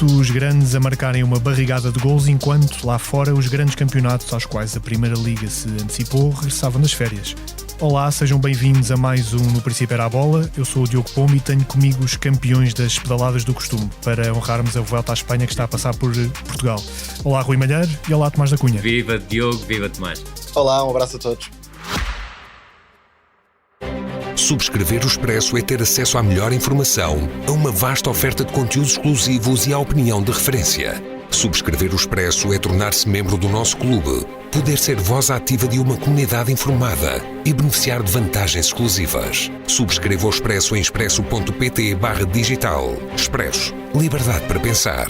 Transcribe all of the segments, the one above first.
Smith, os grandes a marcarem uma barrigada de gols, enquanto lá fora os grandes campeonatos aos quais a Primeira Liga se antecipou regressavam das férias. Olá, sejam bem-vindos a mais um No Princípio Era a Bola. Eu sou o Diogo Pombo e tenho comigo os campeões das pedaladas do costume, para honrarmos a Vuelta à Espanha que está a passar por Portugal. Olá, Rui Malheiro, e olá, Tomás da Cunha. Viva Diogo, viva Tomás. Olá, um abraço a todos. Subscrever o Expresso é ter acesso à melhor informação, a uma vasta oferta de conteúdos exclusivos e à opinião de referência. Subscrever o Expresso é tornar-se membro do nosso clube, poder ser voz ativa de uma comunidade informada e beneficiar de vantagens exclusivas. Subscreva o Expresso em expresso.pt/digital. Expresso. Liberdade para pensar.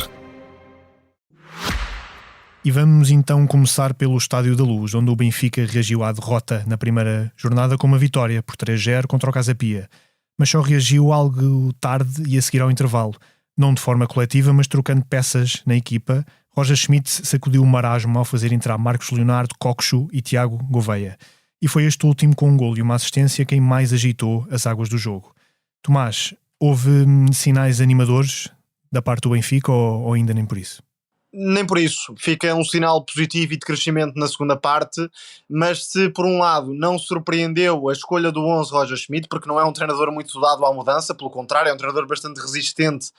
E vamos então começar pelo Estádio da Luz, onde o Benfica reagiu à derrota na primeira jornada com uma vitória por 3-0 contra o Casa Pia, mas só reagiu algo tarde e a seguir ao intervalo. Não de forma coletiva, mas trocando peças na equipa. Roger Schmidt sacudiu o marasmo ao fazer entrar Marcos Leonardo, Coxu e Tiago Gouveia. E foi este último com um golo e uma assistência quem mais agitou as águas do jogo. Tomás, houve sinais animadores da parte do Benfica ou ainda nem por isso? Nem por isso. Fica um sinal positivo e de crescimento na segunda parte, mas se por um lado não surpreendeu a escolha do 11 Roger Schmidt, porque não é um treinador muito dado à mudança, pelo contrário, é um treinador bastante resistente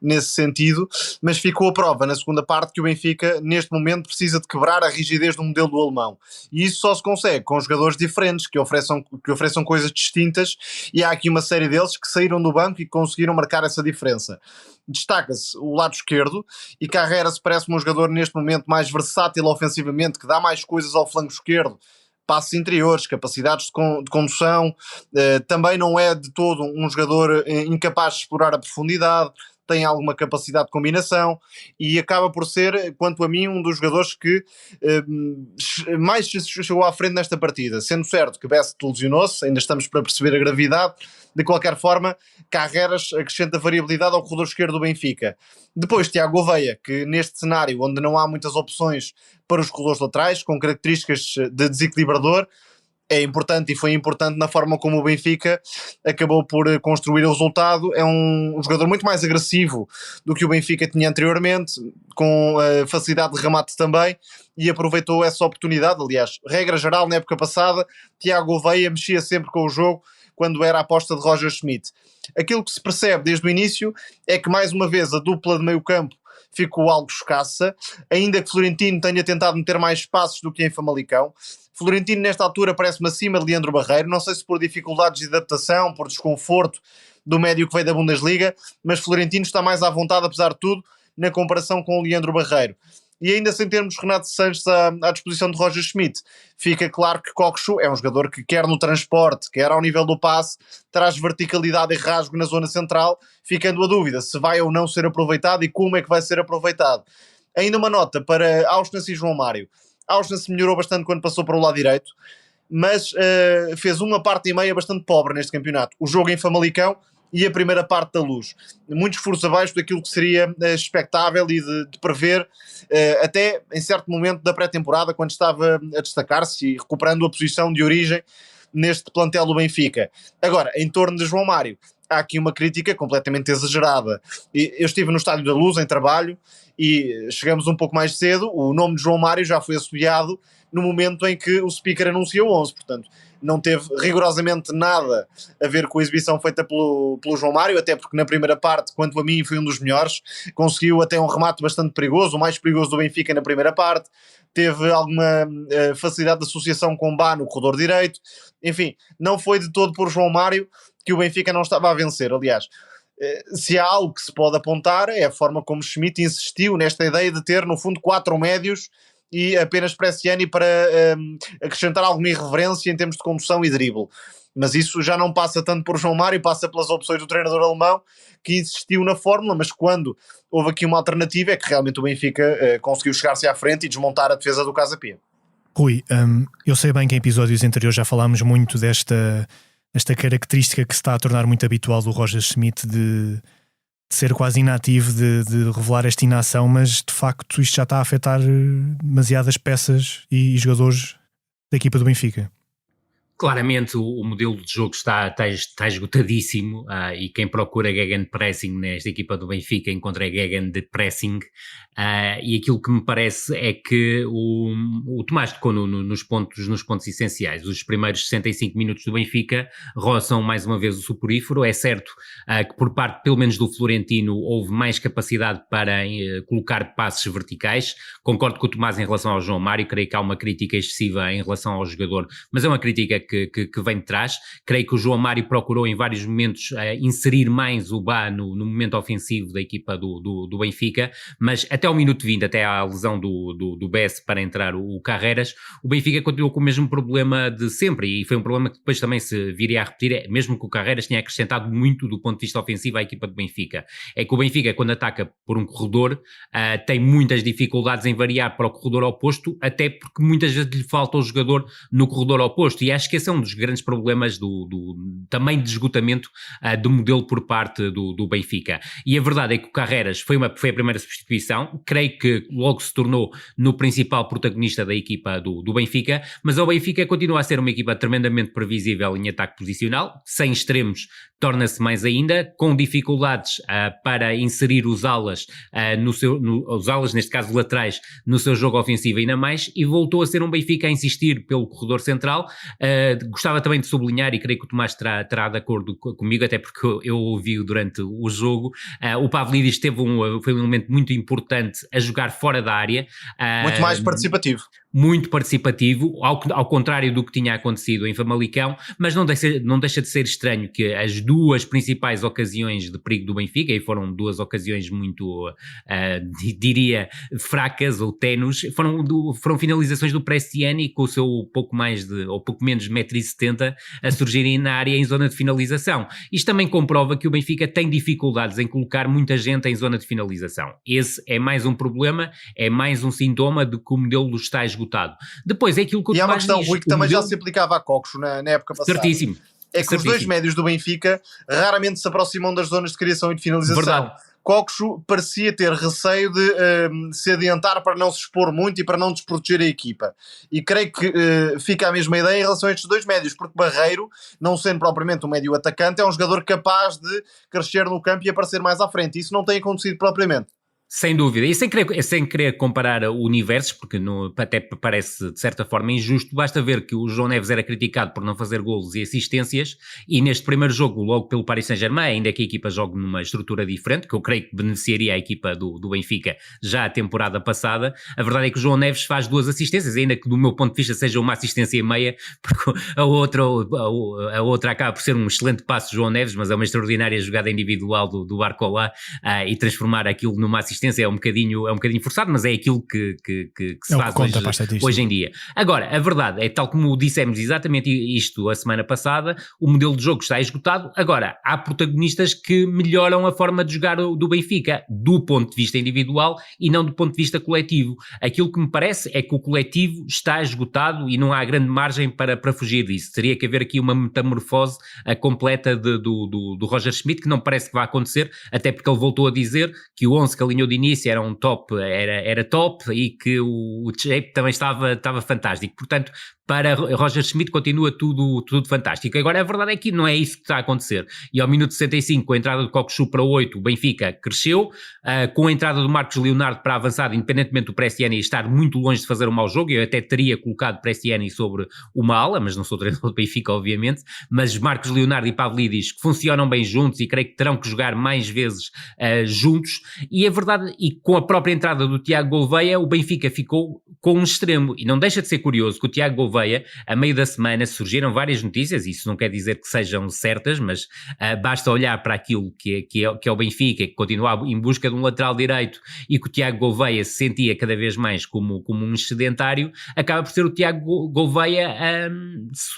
nesse sentido, mas ficou a prova na segunda parte que o Benfica neste momento precisa de quebrar a rigidez do modelo do alemão, e isso só se consegue com jogadores diferentes que ofereçam coisas distintas, e há aqui uma série deles que saíram do banco e conseguiram marcar essa diferença. Destaca-se o lado esquerdo, e Carreras parece-me um jogador neste momento mais versátil ofensivamente, que dá mais coisas ao flanco esquerdo, passos interiores, capacidades de condução, também não é de todo um jogador incapaz de explorar a profundidade, tem alguma capacidade de combinação e acaba por ser, quanto a mim, um dos jogadores que mais chegou à frente nesta partida, sendo certo que Best lesionou-se, ainda estamos para perceber a gravidade. De qualquer forma, Carreras acrescenta variabilidade ao corredor esquerdo do Benfica. Depois Tiago Gouveia, que neste cenário onde não há muitas opções para os corredores laterais, com características de desequilibrador, é importante e foi importante na forma como o Benfica acabou por construir o resultado. É um jogador muito mais agressivo do que o Benfica tinha anteriormente, com facilidade de remate também, e aproveitou essa oportunidade. Aliás, regra geral, na época passada, Tiago Gouveia mexia sempre com o jogo quando era a aposta de Roger Schmidt. Aquilo que se percebe desde o início é que, mais uma vez, a dupla de meio campo ficou algo escassa, ainda que Florentino tenha tentado meter mais espaços do que em Famalicão. Florentino nesta altura parece-me acima de Leandro Barreiro, não sei se por dificuldades de adaptação, por desconforto do médio que veio da Bundesliga, mas Florentino está mais à vontade, apesar de tudo, na comparação com o Leandro Barreiro. E ainda sem termos Renato Sanches à disposição de Roger Schmidt, fica claro que Coxu é um jogador que quer no transporte, quer ao nível do passe, traz verticalidade e rasgo na zona central, ficando a dúvida se vai ou não ser aproveitado e como é que vai ser aproveitado. Ainda uma nota para Auschwitz e João Mário. Auschwitz melhorou bastante quando passou para o lado direito, mas fez uma parte e meia bastante pobre neste campeonato. O jogo em Famalicão e a primeira parte da Luz. Muitos furos abaixo daquilo que seria expectável e de prever, até em certo momento da pré-temporada, quando estava a destacar-se e recuperando a posição de origem neste plantel do Benfica. Agora, em torno de João Mário, há aqui uma crítica completamente exagerada. Eu estive no Estádio da Luz em trabalho e chegamos um pouco mais cedo, o nome de João Mário já foi assobiado no momento em que o speaker anunciou 11, portanto não teve rigorosamente nada a ver com a exibição feita pelo João Mário, até porque na primeira parte, quanto a mim, foi um dos melhores, conseguiu até um remate bastante perigoso, o mais perigoso do Benfica na primeira parte, teve alguma facilidade de associação com Bá no corredor direito, enfim, não foi de todo por João Mário que o Benfica não estava a vencer. Aliás, se há algo que se pode apontar é a forma como Schmidt insistiu nesta ideia de ter no fundo 4 médios e apenas Bresciani para acrescentar alguma irreverência em termos de condução e drible. Mas isso já não passa tanto por João Mário, passa pelas opções do treinador alemão, que insistiu na fórmula, mas quando houve aqui uma alternativa é que realmente o Benfica conseguiu chegar-se à frente e desmontar a defesa do Casa Pia. Rui, eu sei bem que em episódios anteriores já falámos muito desta característica que se está a tornar muito habitual do Roger Schmidt de ser quase inativo, de revelar esta inação, mas de facto isto já está a afetar demasiadas peças e jogadores da equipa do Benfica. Claramente o modelo de jogo está esgotadíssimo, e quem procura gegenpressing nesta equipa do Benfica encontra gegenpressing, e aquilo que me parece é que o Tomás tocou nos pontos essenciais. Os primeiros 65 minutos do Benfica roçam mais uma vez o soporífero. É certo que por parte pelo menos do Florentino houve mais capacidade para colocar passes verticais. Concordo com o Tomás em relação ao João Mário, creio que há uma crítica excessiva em relação ao jogador, mas é uma crítica que vem de trás. Creio que o João Mário procurou em vários momentos inserir mais o Bá no momento ofensivo da equipa do Benfica, mas até ao minuto 20, até à lesão do Bess para entrar o Carreras, o Benfica continuou com o mesmo problema de sempre, e foi um problema que depois também se viria a repetir, mesmo que o Carreras tenha acrescentado muito do ponto de vista ofensivo à equipa do Benfica. É que o Benfica, quando ataca por um corredor, tem muitas dificuldades em variar para o corredor oposto, até porque muitas vezes lhe falta o jogador no corredor oposto, e acho que esse é um dos grandes problemas também de esgotamento do modelo por parte do Benfica. E a verdade é que o Carreras foi a primeira substituição, creio que logo se tornou no principal protagonista da equipa do Benfica, mas o Benfica continua a ser uma equipa tremendamente previsível em ataque posicional, sem extremos torna-se mais ainda, com dificuldades para inserir os alas, os alas, neste caso laterais, no seu jogo ofensivo ainda mais, e voltou a ser um Benfica a insistir pelo corredor central. Gostava também de sublinhar, e creio que o Tomás terá de acordo comigo, até porque eu ouvi durante o jogo, o Pavlidis foi um elemento muito importante a jogar fora da área. Muito mais participativo. Muito participativo, ao contrário do que tinha acontecido em Famalicão, mas não deixa de ser estranho que as duas principais ocasiões de perigo do Benfica, e foram duas ocasiões muito, diria, fracas ou ténues, foram finalizações do Prestiani com o seu pouco menos de 1,70 m a surgirem na área em zona de finalização. Isto também comprova que o Benfica tem dificuldades em colocar muita gente em zona de finalização. Esse é mais um problema, é mais um sintoma de que o modelo está esgotado. Depois é aquilo que o E há uma Tomás questão, diz, Rui, que também já se aplicava a Coxo na época passada. Certíssimo. É que os dois médios do Benfica raramente se aproximam das zonas de criação e de finalização. Verdade. Coxo parecia ter receio de se adiantar para não se expor muito e para não desproteger a equipa. E creio que fica a mesma ideia em relação a estes dois médios, porque Barreiro, não sendo propriamente um médio atacante, é um jogador capaz de crescer no campo e aparecer mais à frente. Isso não tem acontecido propriamente. Sem dúvida, e sem querer comparar universos, porque até parece de certa forma injusto, basta ver que o João Neves era criticado por não fazer golos e assistências, e neste primeiro jogo, logo pelo Paris Saint-Germain, ainda que a equipa jogue numa estrutura diferente, que eu creio que beneficiaria a equipa do Benfica já a temporada passada, a verdade é que o João Neves faz 2 assistências, ainda que do meu ponto de vista seja uma assistência e meia, porque a outra acaba por ser um excelente passo do João Neves, mas é uma extraordinária jogada individual do Barcola, e transformar aquilo numa assistência é um bocadinho forçado, mas é aquilo que se faz hoje em dia. Agora, a verdade é, tal como dissemos exatamente isto a semana passada, o modelo de jogo está esgotado. Agora, há protagonistas que melhoram a forma de jogar do Benfica, do ponto de vista individual e não do ponto de vista coletivo. Aquilo que me parece é que o coletivo está esgotado e não há grande margem para fugir disso. Teria que haver aqui uma metamorfose completa do Roger Schmidt, que não parece que vai acontecer, até porque ele voltou a dizer que o 11 que alinhou de início era um top, era top, e que o shape também estava fantástico. Portanto, para Roger Schmidt continua tudo fantástico. Agora, a verdade é que não é isso que está a acontecer. E ao minuto 65, com a entrada do Coxu para 8, o Benfica cresceu, com a entrada do Marcos Leonardo para avançado, independentemente do Prestiani estar muito longe de fazer um mau jogo. Eu até teria colocado Prestiani sobre uma ala, mas não sou treinador do Benfica, obviamente, mas Marcos Leonardo e Pavlidis que funcionam bem juntos e creio que terão que jogar mais vezes juntos. E a verdade, e com a própria entrada do Tiago Gouveia, o Benfica ficou com um extremo. E não deixa de ser curioso que o Tiago Gouveia, a meio da semana, surgiram várias notícias, isso não quer dizer que sejam certas, mas basta olhar para aquilo que é o Benfica, que continua em busca de um lateral direito, e que o Tiago Gouveia se sentia cada vez mais como um excedentário. Acaba por ser o Tiago Gouveia,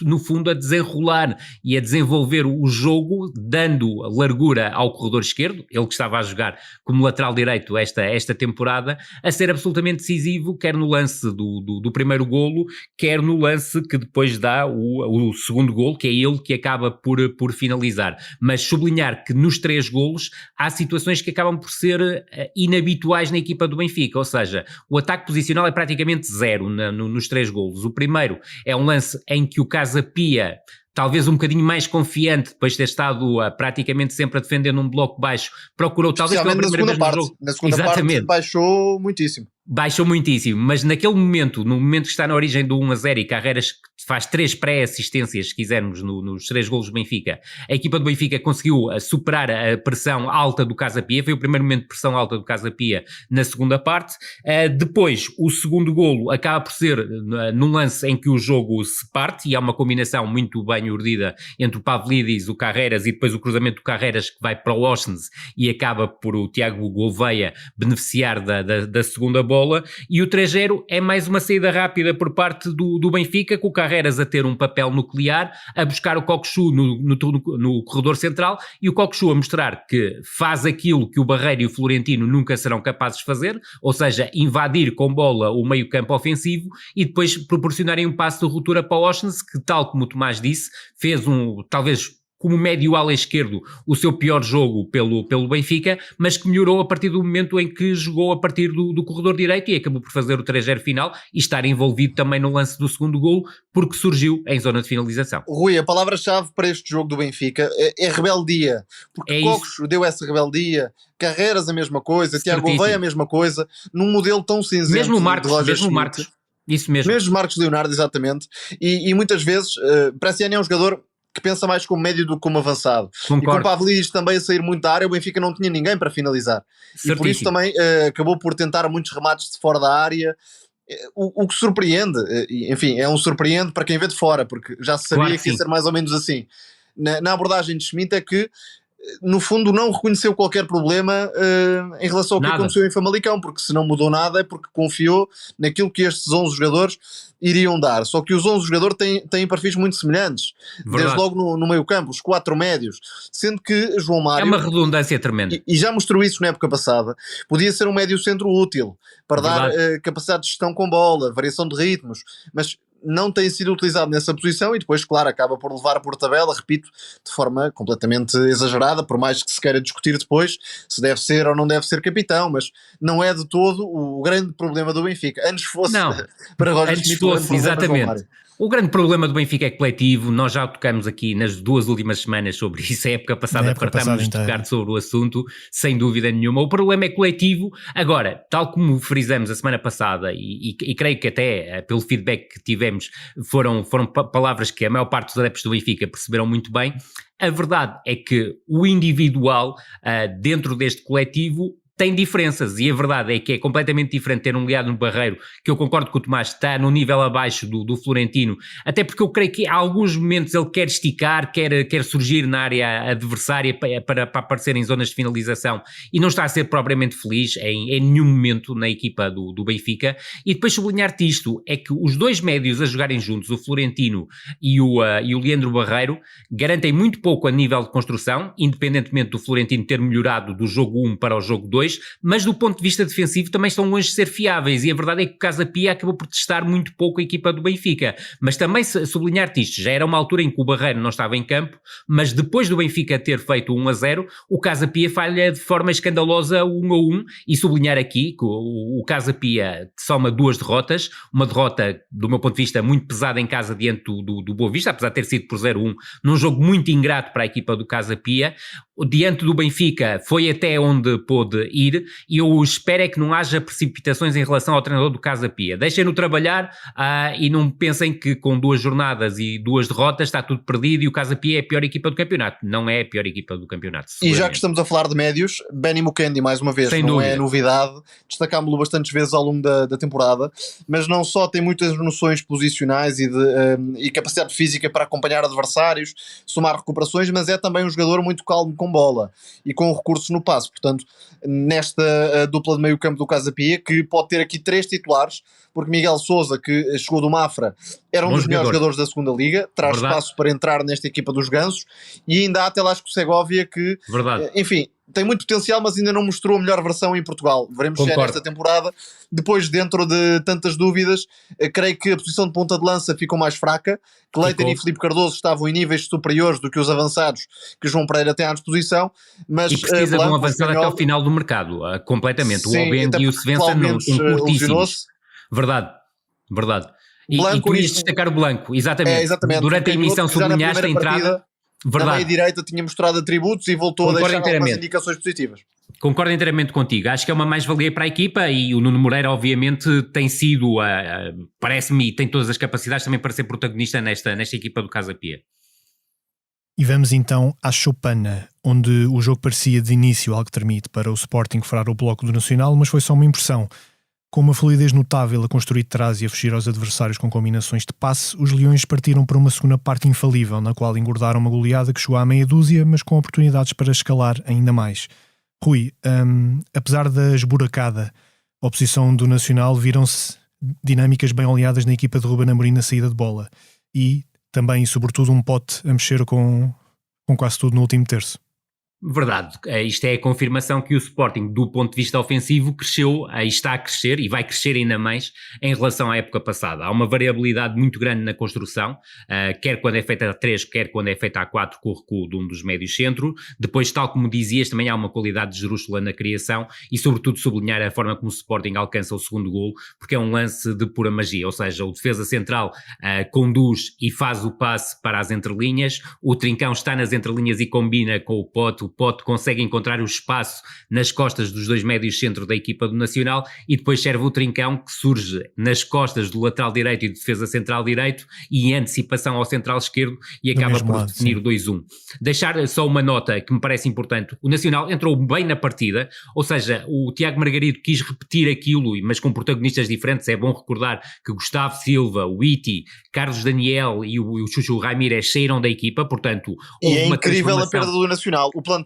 no fundo, a desenrolar e a desenvolver o jogo, dando largura ao corredor esquerdo, ele que estava a jogar como lateral direito feito esta temporada, a ser absolutamente decisivo, quer no lance do primeiro golo, quer no lance que depois dá o segundo golo, que é ele que acaba por finalizar. Mas sublinhar que nos 3 golos há situações que acabam por ser inabituais na equipa do Benfica, ou seja, o ataque posicional é praticamente zero nos 3 golos. O primeiro é um lance em que o Casa Pia, talvez um bocadinho mais confiante, depois de ter estado praticamente sempre a defender num bloco baixo, procurou talvez pela primeira vez no jogo. Na segunda parte baixou muitíssimo. Baixou muitíssimo, mas naquele momento, no momento que está na origem do 1-0 e Carreras faz 3 pré-assistências, se quisermos, nos 3 golos do Benfica, a equipa do Benfica conseguiu superar a pressão alta do Casa Pia, foi o primeiro momento de pressão alta do Casa Pia na segunda parte. Depois, o segundo golo acaba por ser num lance em que o jogo se parte, e há uma combinação muito bem urdida entre o Pavlidis, o Carreras e depois o cruzamento do Carreras que vai para o Oshens e acaba por o Tiago Gouveia beneficiar da segunda bola. E o 3-0 é mais uma saída rápida por parte do Benfica, com o Carreras a ter um papel nuclear, a buscar o Cockchu no corredor central, e o Cockchu a mostrar que faz aquilo que o Barreiro e o Florentino nunca serão capazes de fazer, ou seja, invadir com bola o meio campo ofensivo e depois proporcionarem um passo de ruptura para o Oshens, que, tal como o Tomás disse, fez talvez como médio ala esquerdo, o seu pior jogo pelo Benfica, mas que melhorou a partir do momento em que jogou a partir do corredor direito e acabou por fazer o 3-0 final e estar envolvido também no lance do segundo golo, porque surgiu em zona de finalização. Rui, a palavra-chave para este jogo do Benfica é rebeldia, porque Cockchu deu essa rebeldia, Carreras a mesma coisa, Tiago Gouveia a mesma coisa, num modelo tão cinzento. Mesmo o Marcos. Isso mesmo. Mesmo Marcos Leonardo, exatamente. E muitas vezes, Bresciani é um jogador que pensa mais como médio do que como avançado. Concordo. E com o Pavlidis também a sair muito da área, o Benfica não tinha ninguém para finalizar. Certíssimo. E por isso também acabou por tentar muitos remates de fora da área, o que surpreende, enfim, é um surpreende para quem vê de fora, porque já se sabia que ia ser mais ou menos assim. Na abordagem de Schmidt é que, no fundo, não reconheceu qualquer problema em relação ao que aconteceu em Famalicão, porque se não mudou nada é porque confiou naquilo que estes 11 jogadores iriam dar. Só que os 11 jogadores têm perfis muito semelhantes. Verdade. Desde logo no meio campo, os 4 médios, sendo que João Mário... É uma redundância tremenda. E já mostrou isso na época passada. Podia ser um médio centro útil, para dar capacidade de gestão com bola, variação de ritmos, mas não tem sido utilizado nessa posição e depois, claro, acaba por levar por tabela, repito, de forma completamente exagerada, por mais que se queira discutir depois se deve ser ou não deve ser capitão, mas não é de todo o grande problema do Benfica. Antes fosse para Roger Schmidt, exatamente. O grande problema do Benfica é coletivo, nós já tocamos aqui nas 2 últimas semanas sobre isso, a época passada fartámos de tocar sobre o assunto, sem dúvida nenhuma. O problema é coletivo. Agora, tal como frisamos a semana passada, e creio que até pelo feedback que tivemos foram palavras que a maior parte dos adeptos do Benfica perceberam muito bem, a verdade é que o individual dentro deste coletivo tem diferenças, e a verdade é que é completamente diferente ter um Leandro Barreiro, que eu concordo com o Tomás, está no nível abaixo do Florentino, até porque eu creio que há alguns momentos ele quer esticar, quer surgir na área adversária para aparecer em zonas de finalização, e não está a ser propriamente feliz em nenhum momento na equipa do Benfica. E depois sublinhar-te isto, é que os 2 médios a jogarem juntos, o Florentino e o Leandro Barreiro, garantem muito pouco a nível de construção, independentemente do Florentino ter melhorado do jogo 1 para o jogo 2, mas do ponto de vista defensivo também estão longe de ser fiáveis, e a verdade é que o Casa Pia acabou por testar muito pouco a equipa do Benfica. Mas também sublinhar-te isto, já era uma altura em que o Barreiro não estava em campo, mas depois do Benfica ter feito 1-0, o Casa Pia falha de forma escandalosa 1-1, e sublinhar aqui que o Casa Pia soma 2 derrotas, uma derrota do meu ponto de vista muito pesada em casa diante do Boa Vista, apesar de ter sido por 0-1, num jogo muito ingrato para a equipa do Casa Pia. Diante do Benfica foi até onde pôde ir, e eu espero é que não haja precipitações em relação ao treinador do Casa Pia. Deixem-no trabalhar e não pensem que com 2 jornadas e 2 derrotas está tudo perdido e o Casa Pia é a pior equipa do campeonato. Não é a pior equipa do campeonato. E já que estamos a falar de médios, Benny Mukendi, mais uma vez, não é novidade, destacámos-lo bastantes vezes ao longo da temporada, mas não só tem muitas noções posicionais e capacidade física para acompanhar adversários, somar recuperações, mas é também um jogador muito calmo com bola e com recursos no passe. Portanto, nesta dupla de meio campo do Casa Pia, que pode ter aqui 3 titulares, porque Miguel Sousa, que chegou do Mafra, era um dos melhores jogadores da segunda liga, traz espaço para entrar nesta equipa dos Gansos, e ainda há até Lasco Segovia que, enfim, tem muito potencial, mas ainda não mostrou a melhor versão em Portugal. Veremos se é nesta temporada. Depois, dentro de tantas dúvidas, creio que a posição de ponta de lança ficou mais fraca. Cleiton e Filipe Cardoso estavam em níveis superiores do que os avançados que João Pereira tem à disposição. Mas, e precisa de um avançado até ao final do mercado, completamente. Sim, o Obendi e o Svensson não são curtíssimos. Verdade. E tu ias destacar o Blanco, exatamente. Durante a emissão sublinhaste a entrada. Na meia direita tinha mostrado atributos e voltou a deixar algumas indicações positivas. Concordo inteiramente contigo, acho que é uma mais-valia para a equipa e o Nuno Moreira obviamente tem sido, parece-me, e tem todas as capacidades também para ser protagonista nesta equipa do Casa Pia. E vamos então à Choupana, onde o jogo parecia de início algo termite para o Sporting furar o bloco do Nacional, mas foi só uma impressão. Com uma fluidez notável a construir de trás e a fugir aos adversários com combinações de passe, os Leões partiram para uma segunda parte infalível, na qual engordaram uma goleada que chegou à meia dúzia, mas com oportunidades para escalar ainda mais. Rui, apesar da esburacada oposição do Nacional, viram-se dinâmicas bem oleadas na equipa de Ruben Amorim na saída de bola e também, sobretudo, um Pote a mexer com quase tudo no último terço. Verdade, isto é a confirmação que o Sporting, do ponto de vista ofensivo, cresceu e está a crescer e vai crescer ainda mais em relação à época passada. Há uma variabilidade muito grande na construção, quer quando é feita a 3, quer quando é feita a 4 com o recuo de um dos médios centro. Depois, tal como dizias, também há uma qualidade de esdrúxula na criação e sobretudo sublinhar a forma como o Sporting alcança o segundo golo, porque é um lance de pura magia, ou seja, o defesa central conduz e faz o passe para as entrelinhas, o Trincão está nas entrelinhas e combina com o Pote consegue encontrar o espaço nas costas dos dois médios centro da equipa do Nacional e depois serve o Trincão que surge nas costas do lateral direito e do defesa central direito e em antecipação ao central esquerdo e acaba por definir o 2-1. Deixar só uma nota que me parece importante, o Nacional entrou bem na partida, ou seja, o Tiago Margarido quis repetir aquilo, mas com protagonistas diferentes. É bom recordar que Gustavo Silva, o Iti, Carlos Daniel e o Chuchu Ramírez saíram da equipa, portanto houve uma incrível a perda do Nacional. O plantel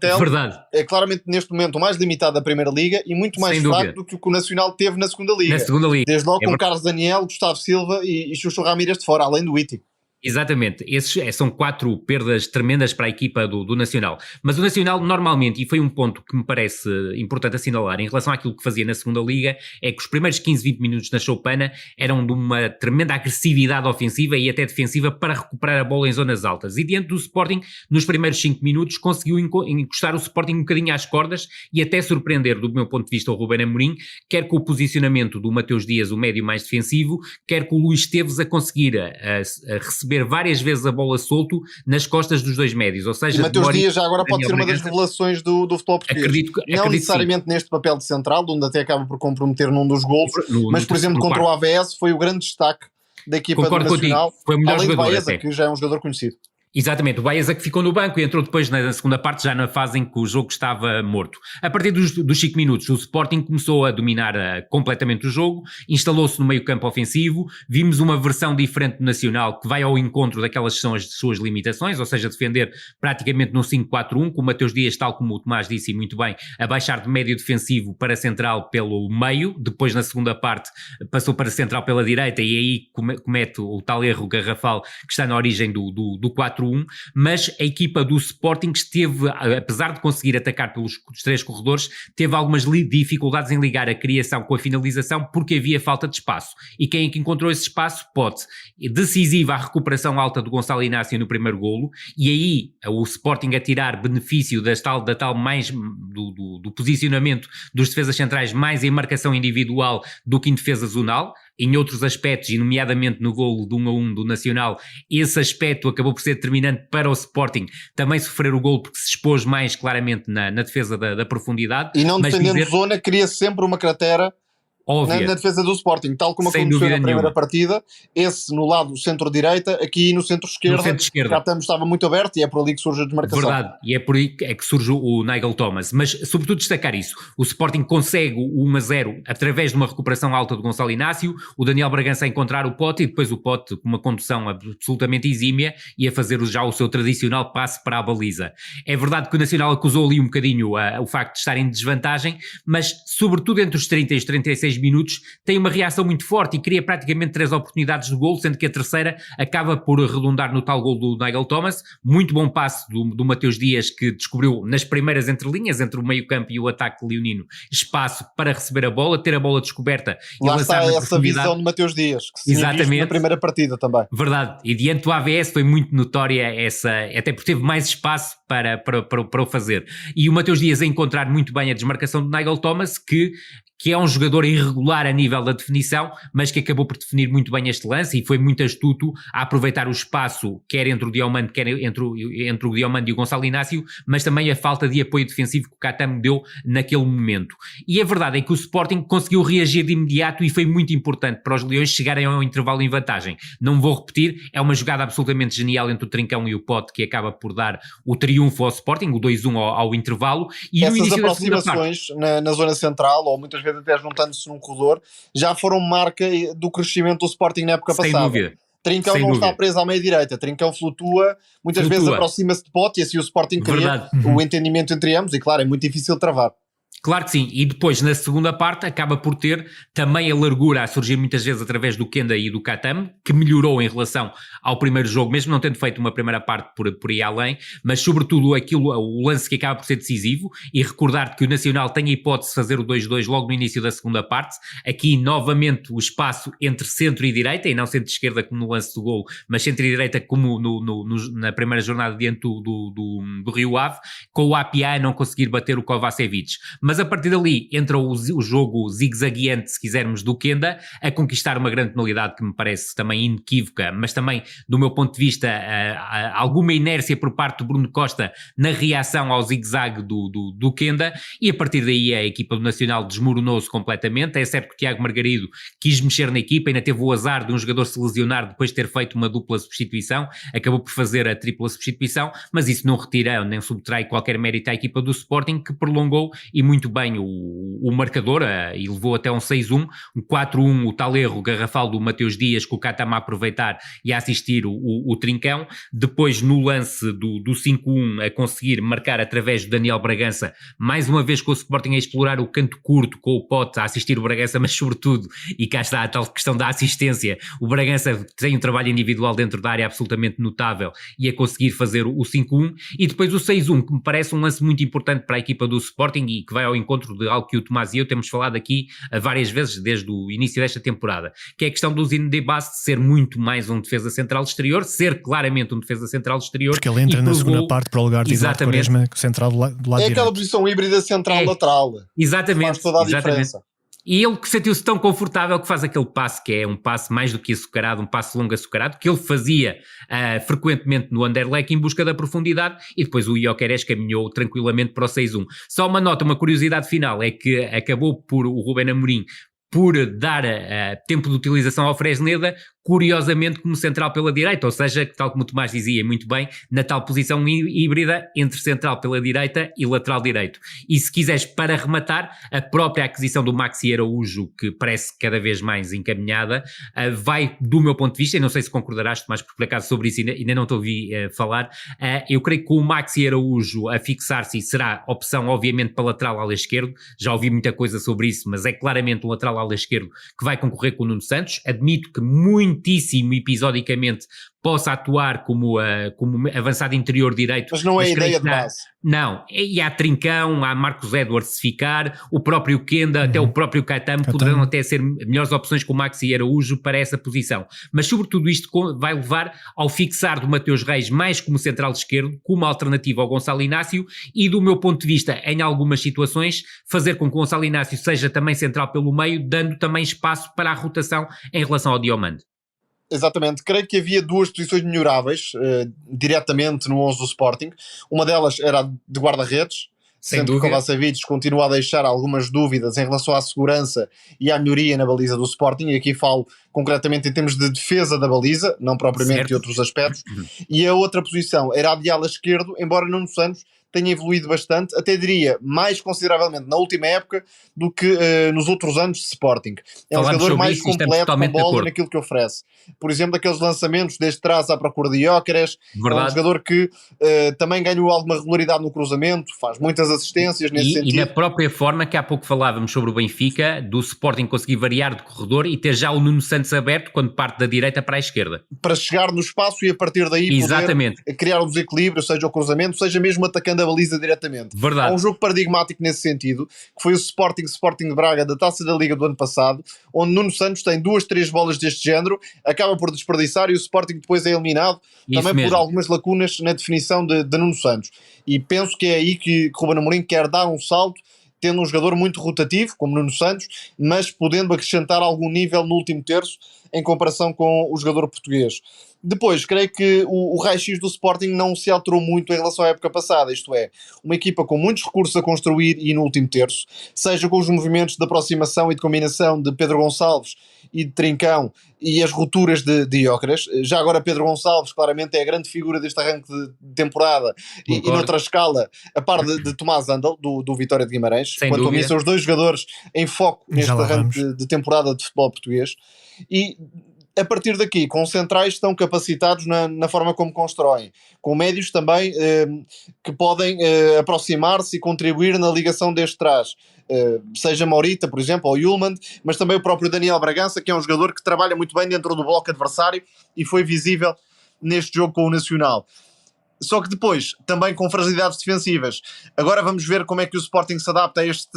é claramente neste momento o mais limitado da Primeira Liga e muito mais fraco do que o que o Nacional teve na Segunda Liga. Desde logo com Carlos Daniel, Gustavo Silva e Chuchu Ramírez de fora, além do Iti. Exatamente, esses são 4 perdas tremendas para a equipa do Nacional, mas o Nacional normalmente, e foi um ponto que me parece importante assinalar em relação àquilo que fazia na Segunda Liga, é que os primeiros 15-20 minutos na Choupana eram de uma tremenda agressividade ofensiva e até defensiva para recuperar a bola em zonas altas, e diante do Sporting, nos primeiros 5 minutos conseguiu encostar o Sporting um bocadinho às cordas e até surpreender, do meu ponto de vista, o Ruben Amorim, quer com o posicionamento do Mateus Dias, o médio mais defensivo, quer com o Luís Esteves a conseguir a receber várias vezes a bola solto nas costas dos dois médios, ou seja... E Mateus Dias já agora pode ser uma das revelações do futebol português. Acredito necessariamente neste papel de central, onde até acaba por comprometer num dos golos, mas por exemplo contra o AVS foi o grande destaque da equipa do Nacional, foi o melhor além jogador, de Baeza, que já é um jogador conhecido. Exatamente, o Baeza que ficou no banco e entrou depois na segunda parte, já na fase em que o jogo estava morto. A partir dos 5 minutos, o Sporting começou a dominar completamente o jogo, instalou-se no meio campo ofensivo, vimos uma versão diferente do Nacional que vai ao encontro daquelas que são as suas limitações, ou seja, defender praticamente no 5-4-1, com o Mateus Dias, tal como o Tomás disse muito bem, a baixar de médio defensivo para central pelo meio, depois na segunda parte passou para central pela direita e aí comete o tal erro garrafal que está na origem do 4-1, mas a equipa do Sporting esteve, apesar de conseguir atacar pelos 3 corredores, teve algumas dificuldades em ligar a criação com a finalização porque havia falta de espaço. E quem é que encontrou esse espaço? Pote. Decisiva a recuperação alta do Gonçalo Inácio no primeiro golo, e aí o Sporting a tirar benefício da tal mais do posicionamento dos defesas centrais mais em marcação individual do que em defesa zonal. Em outros aspectos, e nomeadamente no golo de 1-1 do Nacional, esse aspecto acabou por ser determinante para o Sporting também sofrer o golo porque se expôs mais claramente na defesa da profundidade. E não defendendo de zona, cria sempre uma cratera na defesa do Sporting, tal como aconteceu na primeira partida, esse no lado centro-direita, aqui no centro-esquerda, estava muito aberto e é por ali que surge a desmarcação. Verdade, e é por aí que surge o Nigel Thomas, mas sobretudo destacar isso, o Sporting consegue o 1-0 através de uma recuperação alta do Gonçalo Inácio, o Daniel Bragança a encontrar o Pote e depois o Pote com uma condução absolutamente exímia e a fazer já o seu tradicional passe para a baliza. É verdade que o Nacional acusou ali um bocadinho o facto de estar em desvantagem, mas sobretudo entre os 30 e os 36 16 minutos, tem uma reação muito forte e cria praticamente 3 oportunidades de gol, sendo que a terceira acaba por arredondar no tal gol do Nigel Thomas. Muito bom passe do Mateus Dias, que descobriu nas primeiras entrelinhas, entre o meio-campo e o ataque leonino, espaço para receber a bola, ter a bola descoberta e lá lançar está na essa visão de Mateus Dias, que se tinha visto na primeira partida também. Verdade, e diante do AVS foi muito notória essa, até porque teve mais espaço para o fazer. E o Mateus Dias a encontrar muito bem a desmarcação de Nigel Thomas, que é um jogador irregular a nível da definição, mas que acabou por definir muito bem este lance e foi muito astuto a aproveitar o espaço, quer entre o Diomande, quer entre o Diomande e o Gonçalo Inácio, mas também a falta de apoio defensivo que o Katam deu naquele momento. E a verdade é que o Sporting conseguiu reagir de imediato e foi muito importante para os Leões chegarem ao intervalo em vantagem. Não vou repetir, é uma jogada absolutamente genial entre o Trincão e o Pote que acaba por dar o triunfo ao Sporting, o 2-1 ao intervalo. E essas no início aproximações na zona central, ou muitas vezes até juntando-se num corredor, já foram marca do crescimento do Sporting na época passada. Sem dúvida. Trincão não está preso à meia-direita, Trincão flutua, muitas vezes aproxima-se de Pote e assim o Sporting cria o entendimento entre ambos e claro, é muito difícil travar. Claro que sim, e depois na segunda parte acaba por ter também a largura a surgir muitas vezes através do Kenda e do Katam, que melhorou em relação ao primeiro jogo, mesmo não tendo feito uma primeira parte por aí além, mas sobretudo o lance que acaba por ser decisivo, e recordar que o Nacional tem a hipótese de fazer o 2-2 logo no início da segunda parte, aqui novamente o espaço entre centro e direita, e não centro-esquerda como no lance do gol, mas centro e direita como na primeira jornada diante do Rio Ave, com o APA a não conseguir bater o Kovacevic. Mas a partir dali entra o jogo zigue-zagueante, se quisermos, do Kenda, a conquistar uma grande penalidade que me parece também inequívoca, mas também, do meu ponto de vista, alguma inércia por parte do Bruno Costa na reação ao zigue-zague do Kenda, e a partir daí a equipa do Nacional desmoronou-se completamente. É certo que o Tiago Margarido quis mexer na equipa, ainda teve o azar de um jogador se lesionar depois de ter feito uma dupla substituição, acabou por fazer a tripla substituição, mas isso não retira nem subtrai qualquer mérito à equipa do Sporting, que prolongou e muito bem o marcador e levou até um 6-1, um 4-1, o tal erro garrafal do Mateus Dias, que o Katam a aproveitar e a assistir o Trincão. Depois no lance do 5-1 a conseguir marcar através do Daniel Bragança, mais uma vez com o Sporting a explorar o canto curto com o Pote a assistir o Bragança, mas sobretudo, e cá está a tal questão da assistência, o Bragança tem um trabalho individual dentro da área absolutamente notável e a conseguir fazer o 5-1, e depois o 6-1, que me parece um lance muito importante para a equipa do Sporting e que vai ao encontro de algo que o Tomás e eu temos falado aqui várias vezes desde o início desta temporada, que é a questão do Zinedine Bast ser muito mais um defesa central exterior, ser claramente um defesa central exterior. Porque ele entra na segunda parte para o lugar de Eduardo Quaresma, central do lado direito. Aquela posição híbrida central-lateral. Exatamente. Faz toda a diferença. E ele que sentiu-se tão confortável que faz aquele passe, que é um passe mais do que açucarado, um passe longo açucarado, que ele fazia frequentemente no Anderlecht em busca da profundidade, e depois o Gyökeres caminhou tranquilamente para o 6-1. Só uma nota, uma curiosidade final, é que acabou por o Ruben Amorim por dar tempo de utilização ao Fresneda, curiosamente como central pela direita, ou seja, tal como o Tomás dizia muito bem, na tal posição híbrida entre central pela direita e lateral direito. E se quiseres, para rematar, a própria aquisição do Maxi Araújo, que parece cada vez mais encaminhada, vai, do meu ponto de vista, e não sei se concordarás, Tomás, por acaso sobre isso ainda não te ouvi falar, eu creio que o Maxi Araújo a fixar-se será opção obviamente para lateral ala esquerdo, já ouvi muita coisa sobre isso, mas é claramente um lateral ala esquerdo que vai concorrer com o Nuno Santos. Admito que muitíssimo episodicamente possa atuar como avançado interior direito. Mas não é a ideia de base. Não, e há Trincão, há Marcos Edwards se ficar, o próprio Kenda, até o próprio Katam poderão até ser melhores opções com o Maxi Araújo para essa posição. Mas sobretudo isto vai levar ao fixar do Mateus Reis mais como central esquerdo, como alternativa ao Gonçalo Inácio, e do meu ponto de vista, em algumas situações, fazer com que o Gonçalo Inácio seja também central pelo meio, dando também espaço para a rotação em relação ao Diomande. Exatamente, creio que havia duas posições melhoráveis diretamente no 11 do Sporting. Uma delas era a de guarda-redes, sendo que o Kovacevic continua a deixar algumas dúvidas em relação à segurança e à melhoria na baliza do Sporting, e aqui falo concretamente em termos de defesa da baliza, não propriamente de outros aspectos. E a outra posição era a de ala esquerdo, embora Nuno Santos tem evoluído bastante, até diria mais consideravelmente na última época do que nos outros anos de Sporting. É um jogador mais completo, com bola naquilo que oferece. Por exemplo, aqueles lançamentos desde trás à procura de Gyökeres, é um jogador que também ganhou alguma regularidade no cruzamento, faz muitas assistências nesse sentido. E na própria forma que há pouco falávamos sobre o Benfica, do Sporting conseguir variar de corredor e ter já o Nuno Santos aberto quando parte da direita para a esquerda. Para chegar no espaço e a partir daí poder criar um desequilíbrio, seja o cruzamento, seja mesmo atacando a baliza diretamente. Verdade. Há um jogo paradigmático nesse sentido, que foi o Sporting de Braga da Taça da Liga do ano passado, onde Nuno Santos tem 2-3 bolas deste género, acaba por desperdiçar e o Sporting depois é eliminado, isso também mesmo, por algumas lacunas na definição de Nuno Santos. E penso que é aí que Ruben Amorim quer dar um salto, tendo um jogador muito rotativo, como Nuno Santos, mas podendo acrescentar algum nível no último terço em comparação com o jogador português. Depois, creio que o raio-x do Sporting não se alterou muito em relação à época passada, isto é, uma equipa com muitos recursos a construir e no último terço, seja com os movimentos de aproximação e de combinação de Pedro Gonçalves e de Trincão e as rupturas de Gyökeres. Já agora Pedro Gonçalves claramente é a grande figura deste arranque de temporada e noutra escala, a par de Tomás Andal, do Vitória de Guimarães. Quanto a mim, são os dois jogadores em foco neste arranque de temporada de futebol português. E a partir daqui, com centrais estão capacitados na forma como constroem, com médios também que podem aproximar-se e contribuir na ligação deste trás, seja Morita, por exemplo, ou Yulman, mas também o próprio Daniel Bragança, que é um jogador que trabalha muito bem dentro do bloco adversário e foi visível neste jogo com o Nacional. Só que depois, também com fragilidades defensivas. Agora vamos ver como é que o Sporting se adapta a este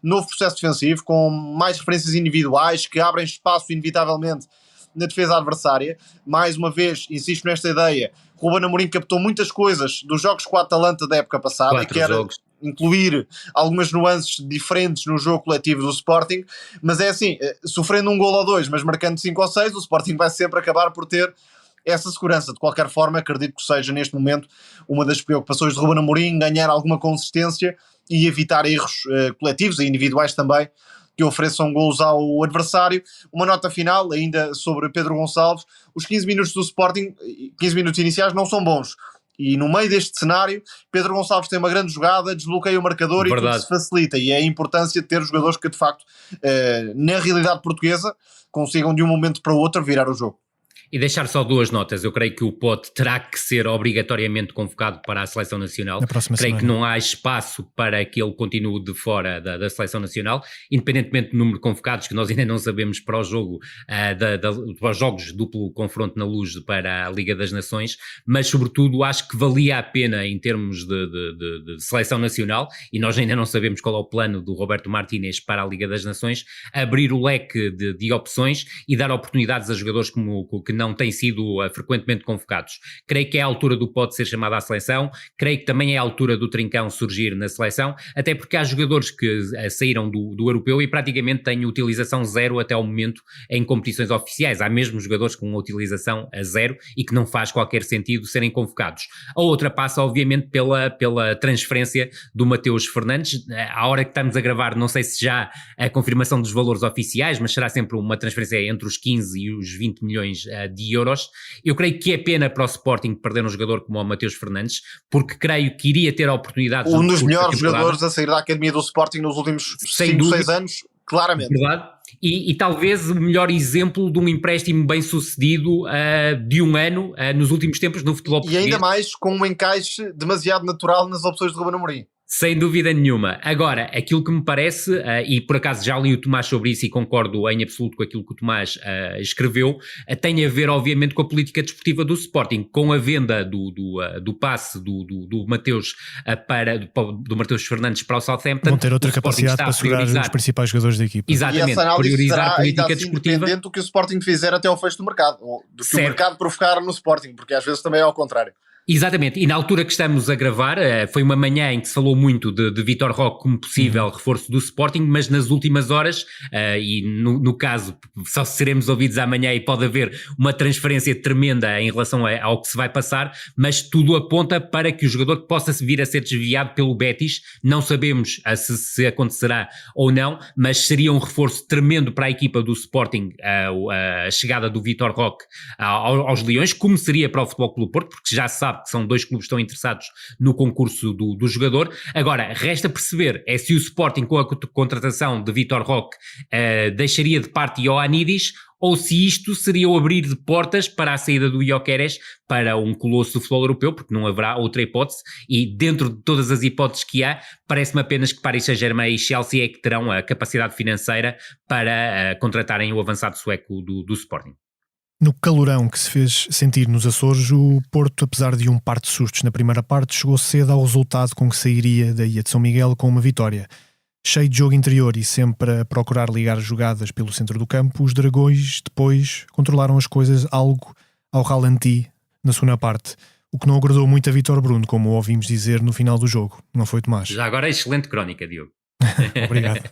novo processo defensivo, com mais referências individuais que abrem espaço inevitavelmente na defesa adversária. Mais uma vez, insisto nesta ideia, Ruben Amorim captou muitas coisas dos jogos com a Atalanta da época passada e quer incluir algumas nuances diferentes no jogo coletivo do Sporting, mas é assim, sofrendo um golo ou dois, mas marcando 5 ou 6, o Sporting vai sempre acabar por ter essa segurança. De qualquer forma, acredito que seja neste momento uma das preocupações de Ruben Amorim, ganhar alguma consistência e evitar erros coletivos e individuais também que ofereçam golos ao adversário. Uma nota final ainda sobre Pedro Gonçalves: os 15 minutos do Sporting, 15 minutos iniciais não são bons, e no meio deste cenário Pedro Gonçalves tem uma grande jogada, desbloqueia o marcador e tudo se facilita, e é a importância de ter jogadores que de facto na realidade portuguesa consigam de um momento para o outro virar o jogo. E deixar só 2 notas. Eu creio que o Pote terá que ser obrigatoriamente convocado para a Seleção Nacional. Creio que não há espaço para que ele continue de fora da Seleção Nacional, independentemente do número de convocados, que nós ainda não sabemos para o jogo, para os jogos duplo confronto na Luz para a Liga das Nações, mas sobretudo acho que valia a pena em termos de Seleção Nacional, e nós ainda não sabemos qual é o plano do Roberto Martínez para a Liga das Nações, abrir o leque de opções e dar oportunidades a jogadores que não têm sido frequentemente convocados. Creio que é a altura do Pote ser chamado à seleção, creio que também é a altura do Trincão surgir na seleção, até porque há jogadores que saíram do europeu e praticamente têm utilização zero até ao momento em competições oficiais. Há mesmo jogadores com uma utilização a zero e que não faz qualquer sentido serem convocados. A outra passa obviamente pela transferência do Mateus Fernandes. À hora que estamos a gravar, não sei se já a confirmação dos valores oficiais, mas será sempre uma transferência entre os 15 e os 20 milhões de euros. Eu creio que é pena para o Sporting perder um jogador como o Mateus Fernandes, porque creio que iria ter a oportunidade... Um dos melhores jogadores a sair da academia do Sporting nos últimos 5, 6 anos, claramente. Verdade. E talvez o melhor exemplo de um empréstimo bem sucedido de um ano nos últimos tempos no futebol português. E ainda mais com um encaixe demasiado natural nas opções de Ruben Amorim. Sem dúvida nenhuma. Agora, aquilo que me parece, e por acaso já li o Tomás sobre isso e concordo em absoluto com aquilo que o Tomás escreveu, tem a ver obviamente com a política desportiva do Sporting, com a venda do passe do Mateus do Mateus Fernandes para o Southampton. Vão ter outra capacidade para segurar os principais jogadores da equipa. Exatamente, e essa análise priorizar será a política ainda assim desportiva. Independente do que o Sporting fizer até ao fecho do mercado, do que o mercado provocar no Sporting, porque às vezes também é ao contrário. Exatamente, e na altura que estamos a gravar, foi uma manhã em que se falou muito de Vitor Roque como possível reforço do Sporting, mas nas últimas horas, e no caso só seremos ouvidos amanhã e pode haver uma transferência tremenda em relação ao que se vai passar, mas tudo aponta para que o jogador possa vir a ser desviado pelo Betis. Não sabemos se acontecerá ou não, mas seria um reforço tremendo para a equipa do Sporting a chegada do Vitor Roque aos Leões, como seria para o Futebol Clube do Porto, porque já se sabe sabe que são 2 clubes que estão interessados no concurso do jogador. Agora, resta perceber se o Sporting, com a contratação de Vitor Roque, deixaria de parte Ioannidis, ou se isto seria o abrir de portas para a saída do Gyökeres para um colosso do futebol europeu, porque não haverá outra hipótese, e dentro de todas as hipóteses que há, parece-me apenas que Paris Saint-Germain e Chelsea é que terão a capacidade financeira para contratarem o avançado sueco do Sporting. No calorão que se fez sentir nos Açores, o Porto, apesar de um par de sustos na primeira parte, chegou cedo ao resultado com que sairia da Ilha de São Miguel com uma vitória. Cheio de jogo interior e sempre a procurar ligar jogadas pelo centro do campo, os Dragões depois controlaram as coisas algo ao ralenti na segunda parte, o que não agradou muito a Vítor Bruno, como ouvimos dizer no final do jogo. Não foi, Tomás? Já agora é excelente crónica, Diogo. Obrigado.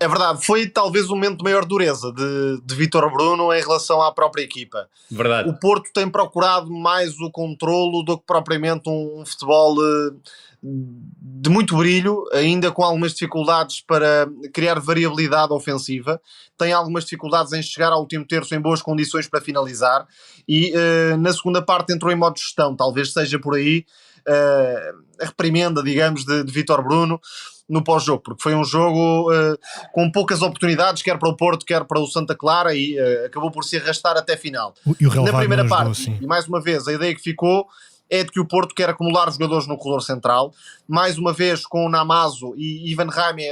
É verdade, foi talvez o momento de maior dureza de Vítor Bruno em relação à própria equipa. Verdade. O Porto tem procurado mais o controlo do que propriamente um futebol de muito brilho, ainda com algumas dificuldades para criar variabilidade ofensiva. Tem algumas dificuldades em chegar ao último terço em boas condições para finalizar e na segunda parte entrou em modo de gestão. Talvez seja por aí a reprimenda, digamos, de Vítor Bruno no pós-jogo, porque foi um jogo com poucas oportunidades, quer para o Porto, quer para o Santa Clara, e acabou por se arrastar até a final. Na primeira parte, e mais uma vez, a ideia que ficou é de que o Porto quer acumular jogadores no corredor central, mais uma vez com o Namazo e Ivan Raime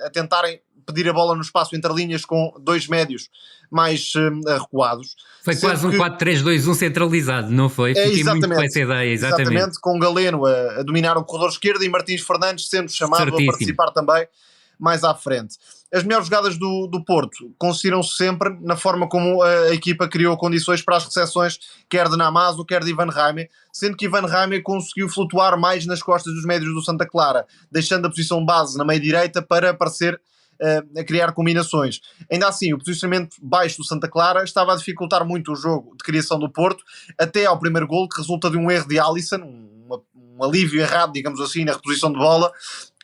a tentarem pedir a bola no espaço entre linhas com 2 médios mais recuados. Foi quase um 4-3-2-1 centralizado, não foi? Fiquei muito com essa ideia, exatamente. Com Galeno a dominar o corredor esquerdo e Martins Fernandes sendo chamado Certíssimo. a participar também mais à frente. As melhores jogadas do Porto consistiram-se sempre na forma como a equipa criou condições para as recepções, quer de Namazo, quer de Ivan Raime, sendo que Ivan Raime conseguiu flutuar mais nas costas dos médios do Santa Clara, deixando a posição base na meia-direita para aparecer a criar combinações. Ainda assim, o posicionamento baixo do Santa Clara estava a dificultar muito o jogo de criação do Porto, até ao primeiro golo, que resulta de um erro de Alisson, um alívio errado, digamos assim, na reposição de bola,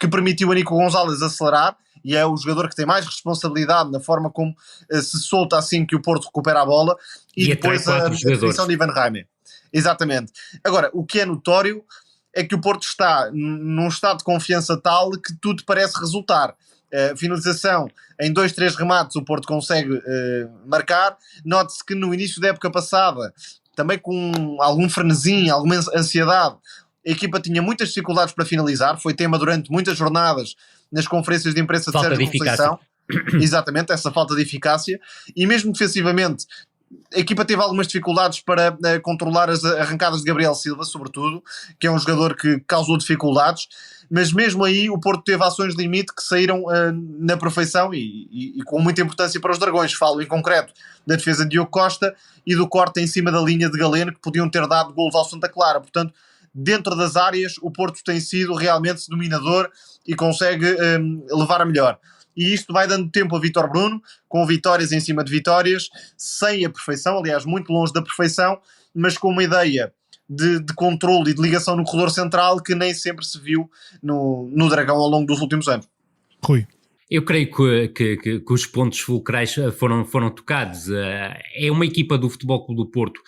que permitiu a Nico Gonzalez acelerar, e é o jogador que tem mais responsabilidade na forma como se solta assim que o Porto recupera a bola, e depois a definição de Ivan Raime. Exatamente. Agora, o que é notório é que o Porto está num estado de confiança tal que tudo parece resultar. Finalização em 2-3 remates o Porto consegue marcar. Note-se que no início da época passada, também com algum frenesim, alguma ansiedade, a equipa tinha muitas dificuldades para finalizar. Foi tema durante muitas jornadas nas conferências de imprensa de Sérgio Conceição. Exatamente, essa falta de eficácia. E mesmo defensivamente, a equipa teve algumas dificuldades para controlar as arrancadas de Gabriel Silva, sobretudo, que é um jogador que causou dificuldades, mas mesmo aí o Porto teve ações de limite que saíram na perfeição e com muita importância para os Dragões. Falo em concreto da defesa de Diogo Costa e do corte em cima da linha de Galeno, que podiam ter dado golos ao Santa Clara. Portanto, dentro das áreas, o Porto tem sido realmente dominador e consegue levar a melhor. E isto vai dando tempo a Vítor Bruno, com vitórias em cima de vitórias, sem a perfeição, aliás, muito longe da perfeição, mas com uma ideia de controle e de ligação no corredor central que nem sempre se viu no Dragão ao longo dos últimos anos. Rui. Eu creio que os pontos fulcrais foram tocados. É uma equipa do Futebol Clube do Porto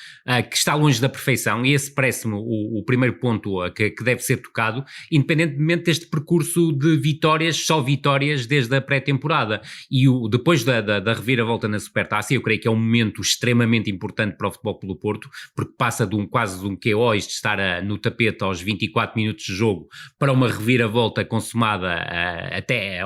que está longe da perfeição, e esse parece-me o primeiro ponto que deve ser tocado, independentemente deste percurso de vitórias, só vitórias desde a pré-temporada. E depois da reviravolta na Supertaça, eu creio que é um momento extremamente importante para o Futebol Clube do Porto, porque passa quase de um QO, de estar no tapete aos 24 minutos de jogo, para uma reviravolta consumada até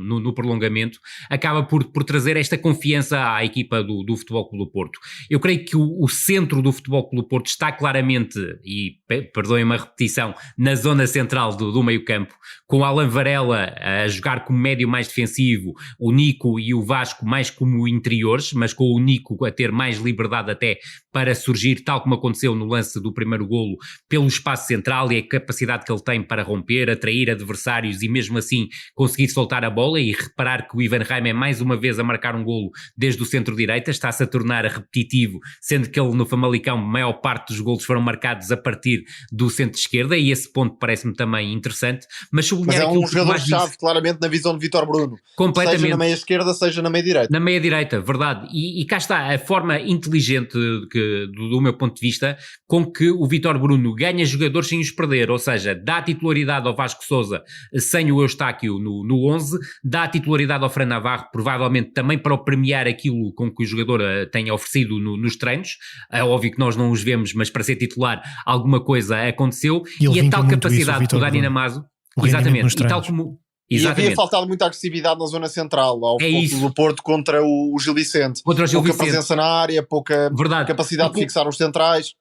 no prolongamento, acaba por trazer esta confiança à equipa do Futebol Clube do Porto. Eu creio que o centro do Futebol Clube do Porto está claramente, e perdoem-me a repetição, na zona central do meio campo, com Alan Varela a jogar como médio mais defensivo, o Nico e o Vasco mais como interiores, mas com o Nico a ter mais liberdade até para surgir, tal como aconteceu no lance do primeiro golo, pelo espaço central e a capacidade que ele tem para romper, atrair adversários e mesmo assim conseguir soltar a bola. bola e reparar que o Ivan Reim é mais uma vez a marcar um golo desde o centro-direita, está-se a tornar repetitivo, sendo que ele no Famalicão, a maior parte dos golos foram marcados a partir do centro-esquerda, e esse ponto parece-me também interessante, mas sublinhar é um jogador-chave claramente na visão de Vítor Bruno, completamente, seja na meia-esquerda, seja na meia-direita. Na meia-direita, verdade, e cá está a forma inteligente do meu ponto de vista, com que o Vítor Bruno ganha jogadores sem os perder, ou seja, dá titularidade ao Vasco Sousa sem o Eustáquio no 11, dá titularidade ao Fran Navarro, provavelmente também para premiar aquilo com que o jogador tenha oferecido nos treinos. É óbvio que nós não os vemos, mas para ser titular alguma coisa aconteceu, e a tal capacidade que o Dani Namazo, exatamente, e tal como... Exatamente. E havia faltado muita agressividade na zona central ao do Porto contra o Gil Vicente. Pouca presença na área, pouca capacidade de fixar os centrais.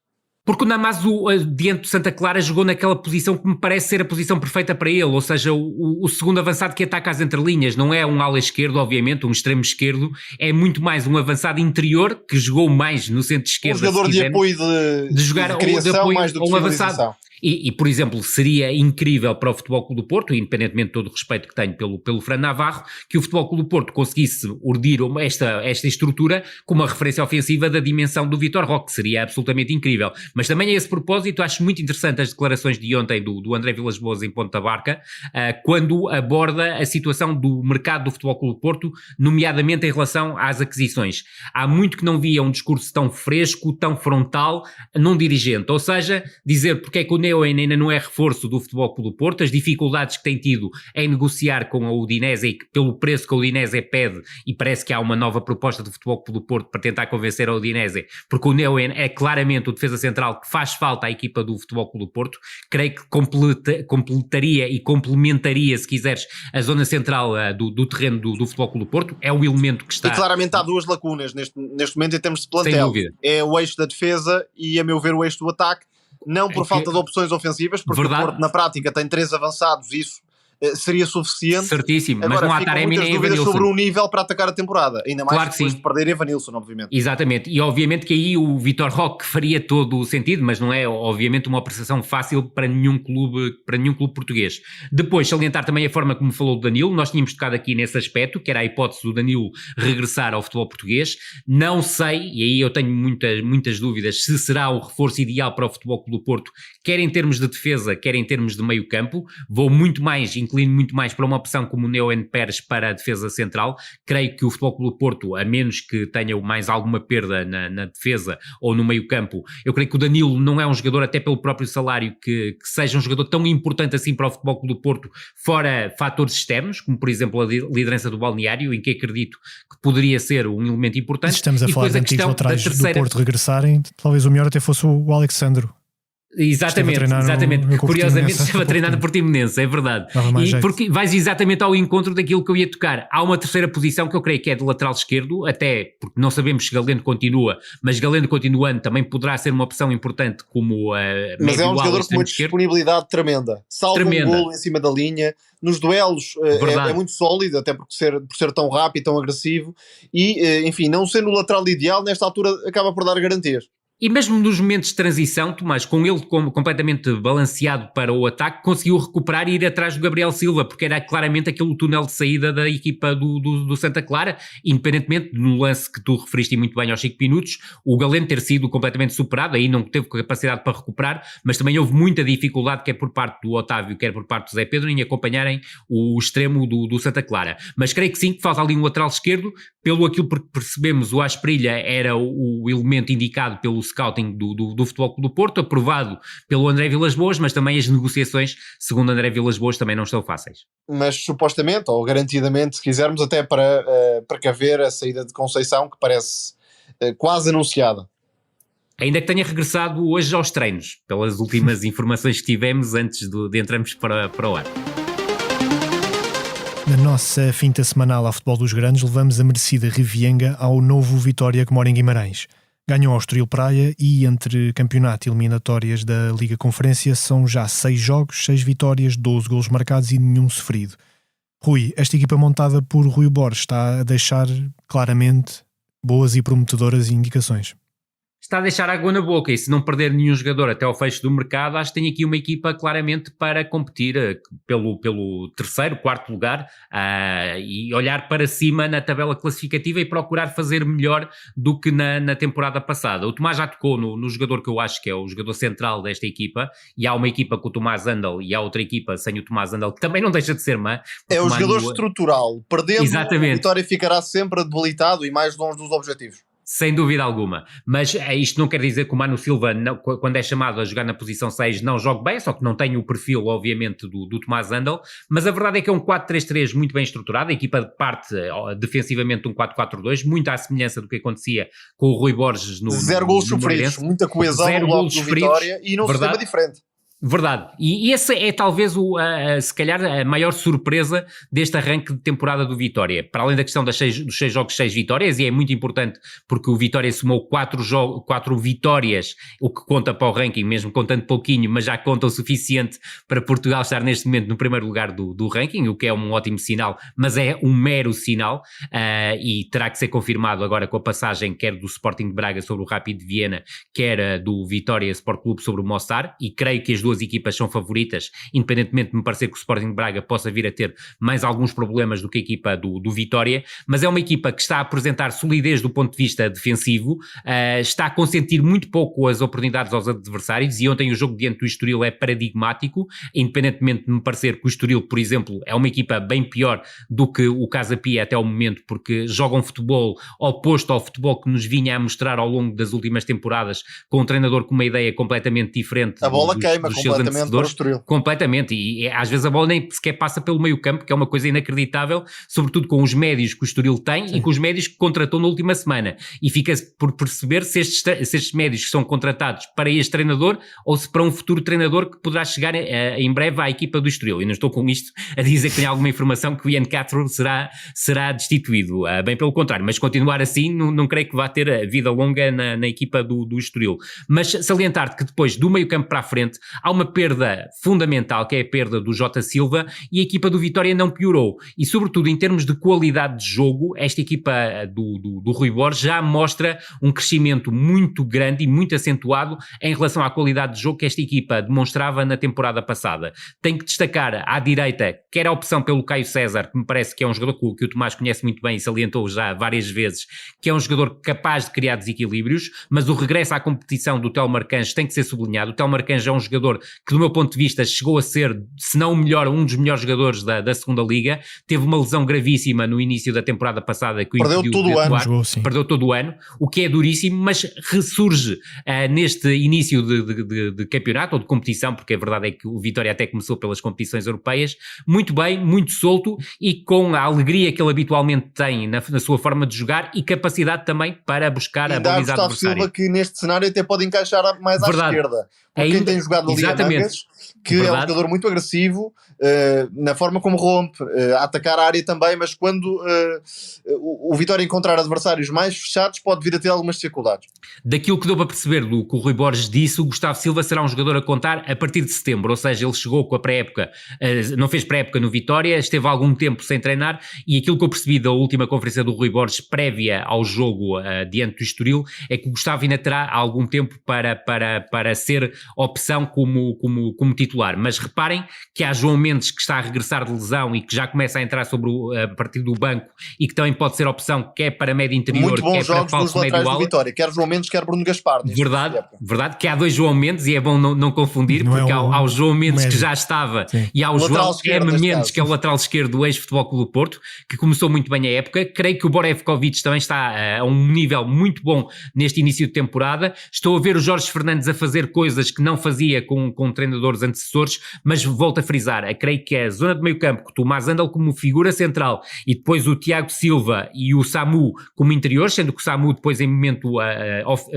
Porque o Namazo, diante do Santa Clara, jogou naquela posição que me parece ser a posição perfeita para ele, ou seja, o segundo avançado que ataca as entrelinhas, não é um ala esquerdo, obviamente, um extremo esquerdo, é muito mais um avançado interior, que jogou mais no centro esquerdo. Um jogador de apoio de jogar de criação, de apoio, mais do que um avançado. E, por exemplo, seria incrível para o Futebol Clube do Porto, independentemente de todo o respeito que tenho pelo Fran Navarro, que o Futebol Clube do Porto conseguisse urdir esta estrutura com uma referência ofensiva da dimensão do Vitor Roque, seria absolutamente incrível. Mas também a esse propósito, acho muito interessante as declarações de ontem do André Vilas-Boas em Ponta Barca, quando aborda a situação do mercado do Futebol Clube do Porto, nomeadamente em relação às aquisições. Há muito que não via um discurso tão fresco, tão frontal, num dirigente, ou seja, dizer porque é que o Neoen ainda não é reforço do Futebol Clube do Porto, as dificuldades que tem tido em negociar com a Udinese e que pelo preço que a Udinese pede, e parece que há uma nova proposta do Futebol Clube do Porto para tentar convencer a Udinese, porque o Neoen é claramente o defesa central que faz falta à equipa do Futebol Clube do Porto, creio que completaria e complementaria, se quiseres, a zona central do terreno do Futebol Clube do Porto, é o elemento que está... E claramente há duas lacunas neste momento em termos de plantel. Sem dúvida. É o eixo da defesa e, a meu ver, o eixo do ataque. Não por falta de opções ofensivas, porque o Porto na prática tem 3 avançados, isso seria suficiente. Certíssimo, agora, mas não há Taremi nem dúvidas sobre o nível para atacar a temporada, ainda mais claro depois de perder Evanilson, obviamente. Exatamente, e obviamente que aí o Vitor Roque faria todo o sentido, mas não é obviamente uma apreciação fácil para nenhum clube português. Depois, salientar também a forma como falou do Danilo, nós tínhamos tocado aqui nesse aspecto, que era a hipótese do Danilo regressar ao futebol português. Não sei, e aí eu tenho muitas dúvidas, se será o reforço ideal para o Futebol Clube do Porto, quer em termos de defesa, quer em termos de meio campo. Inclino muito mais para uma opção como o Neoen Pérez para a defesa central. Creio que o Futebol Clube do Porto, a menos que tenha mais alguma perda na defesa ou no meio campo, eu creio que o Danilo não é um jogador, até pelo próprio salário, que seja um jogador tão importante assim para o Futebol Clube do Porto, fora fatores externos, como por exemplo a liderança do balneário, em que acredito que poderia ser um elemento importante. Se estamos a falar de antigos laterais do Porto regressarem, talvez o melhor até fosse o Alexandro. Exatamente, curiosamente estava a treinar no Portimonense, é verdade. E porque vais exatamente ao encontro daquilo que eu ia tocar. Há uma terceira posição que eu creio que é de lateral esquerdo, até porque não sabemos se Galeno continua, mas Galeno continuando também poderá ser uma opção importante como mas é um jogador com uma disponibilidade tremenda, salva um golo em cima da linha, nos duelos é muito sólido, até por ser tão rápido, tão agressivo, e enfim, não sendo o lateral ideal, nesta altura acaba por dar garantias. E mesmo nos momentos de transição, Tomás, com ele completamente balanceado para o ataque, conseguiu recuperar e ir atrás do Gabriel Silva, porque era claramente aquele túnel de saída da equipa do Santa Clara, independentemente no lance que tu referiste muito bem aos 5 minutos, o Galeno ter sido completamente superado, aí não teve capacidade para recuperar, mas também houve muita dificuldade, quer por parte do Otávio, quer por parte do Zé Pedro, em acompanharem o extremo do Santa Clara. Mas creio que sim, que falta ali um lateral esquerdo, pelo aquilo que percebemos, o Asprilla era o elemento indicado pelo scouting do Futebol Clube do Porto, aprovado pelo André Vilas-Boas, mas também as negociações, segundo André Vilas-Boas, também não estão fáceis. Mas supostamente, ou garantidamente, se quisermos, até para precaver a saída de Conceição, que parece quase anunciada. Ainda que tenha regressado hoje aos treinos, pelas últimas informações que tivemos antes de entrarmos para o ar. Na nossa finta semanal ao Futebol dos Grandes, levamos a merecida revienga ao novo Vitória, que mora em Guimarães. Ganhou ao Estoril Praia e, entre campeonato e eliminatórias da Liga Conferência, são já 6 jogos, 6 vitórias, 12 golos marcados e nenhum sofrido. Rui, esta equipa montada por Rui Borges está a deixar claramente boas e prometedoras indicações. está a deixar água na boca, e se não perder nenhum jogador até ao fecho do mercado, acho que tem aqui uma equipa claramente para competir pelo terceiro, quarto lugar, e olhar para cima na tabela classificativa e procurar fazer melhor do que na temporada passada. O Tomás já tocou no jogador que eu acho que é o jogador central desta equipa, e há uma equipa com o Tomás Andal e há outra equipa sem o Tomás Andal, que também não deixa de ser má. É o jogador estrutural. Perdendo, exatamente, o Vitória ficará sempre debilitado e mais longe dos objetivos. Sem dúvida alguma, mas isto não quer dizer que o Mano Silva, quando é chamado a jogar na posição 6, não jogue bem, só que não tem o perfil, obviamente, do Tomás Andal, mas a verdade é que é um 4-3-3 muito bem estruturado, a equipa parte defensivamente de um 4-4-2, muito à semelhança do que acontecia com o Rui Borges no Zero golos sofridos, muita coesão no bloco do Vitória e num sistema diferente. Verdade, e essa é talvez se calhar a maior surpresa deste arranque de temporada do Vitória, para além da questão dos 6 jogos, 6 vitórias, e é muito importante porque o Vitória somou 4 vitórias, o que conta para o ranking, mesmo contando pouquinho, mas já conta o suficiente para Portugal estar neste momento no primeiro lugar do ranking, o que é um ótimo sinal, mas é um mero sinal, e terá que ser confirmado agora com a passagem quer do Sporting de Braga sobre o Rapid de Viena, quer do Vitória Sport Clube sobre o Mostar, e creio que as duas equipas são favoritas, independentemente de me parecer que o Sporting de Braga possa vir a ter mais alguns problemas do que a equipa do Vitória, mas é uma equipa que está a apresentar solidez do ponto de vista defensivo, está a consentir muito pouco as oportunidades aos adversários, e ontem o jogo diante do Estoril é paradigmático, independentemente de me parecer que o Estoril, por exemplo, é uma equipa bem pior do que o Casa Pia até ao momento, porque joga um futebol oposto ao futebol que nos vinha a mostrar ao longo das últimas temporadas, com um treinador com uma ideia completamente diferente. A bola queima completamente para o Estoril. Completamente, e às vezes a bola nem sequer passa pelo meio campo, que é uma coisa inacreditável, sobretudo com os médios que o Estoril tem. Sim. E com os médios que contratou na última semana, e fica-se por perceber se estes médios que são contratados para este treinador ou se para um futuro treinador que poderá chegar em breve à equipa do Estoril. E não estou com isto a dizer que tem alguma informação que o Ian Castro será destituído, bem pelo contrário, mas continuar assim não creio que vá ter vida longa na equipa do Estoril. Mas salientar-te que depois do meio campo para a frente há uma perda fundamental, que é a perda do Jota Silva, e a equipa do Vitória não piorou, e sobretudo em termos de qualidade de jogo, esta equipa do Rui Borges já mostra um crescimento muito grande e muito acentuado em relação à qualidade de jogo que esta equipa demonstrava na temporada passada. Tenho que destacar à direita, quer a opção pelo Caio César, que me parece que é um jogador que o Tomás conhece muito bem e salientou já várias vezes, que é um jogador capaz de criar desequilíbrios, mas o regresso à competição do Telmo Arcanjo tem que ser sublinhado. O Telmo Arcanjo é um jogador que, do meu ponto de vista, chegou a ser, se não o melhor, um dos melhores jogadores da segunda liga. Teve uma lesão gravíssima no início da temporada passada que o impediu de atuar. Perdeu todo o ano, o que é duríssimo, mas ressurge neste início de campeonato ou de competição, porque a verdade é que o Vitória até começou pelas competições europeias, muito bem, muito solto e com a alegria que ele habitualmente tem na sua forma de jogar e capacidade também para buscar a balizar adversária. Gustavo Silva, que neste cenário até pode encaixar mais à esquerda. Porque quem tem jogado ali a Mangas, que é um jogador muito agressivo, na forma como rompe, a atacar a área também, mas quando o Vitória encontrar adversários mais fechados pode vir a ter algumas dificuldades. Daquilo que deu para perceber do que o Rui Borges disse, o Gustavo Silva será um jogador a contar a partir de setembro, ou seja, ele chegou com a pré-época, não fez pré-época no Vitória, esteve algum tempo sem treinar, e aquilo que eu percebi da última conferência do Rui Borges prévia ao jogo diante do Estoril é que o Gustavo ainda terá algum tempo para ser opção como titular, mas reparem que há João Mendes que está a regressar de lesão e que já começa a entrar a partir do banco e que também pode ser opção quer para médio interior, quer para falso médio ala. Vitória, quer João Mendes, quer Bruno Gaspar. Verdade, que há dois João Mendes e é bom não confundir, não porque há o João Mendes que já estava, sim, e há o João M. Mendes, que é o lateral esquerdo do ex-Futebol Clube do Porto, que começou muito bem a época. Creio que o Borevkovic também está a um nível muito bom neste início de temporada. Estou a ver o Jorge Fernandes a fazer coisas que não fazia com treinadores antecessores, mas volto a frisar, creio que a zona de meio campo, que o Tomás Andal como figura central e depois o Tiago Silva e o Samu como interior, sendo que o Samu depois em momento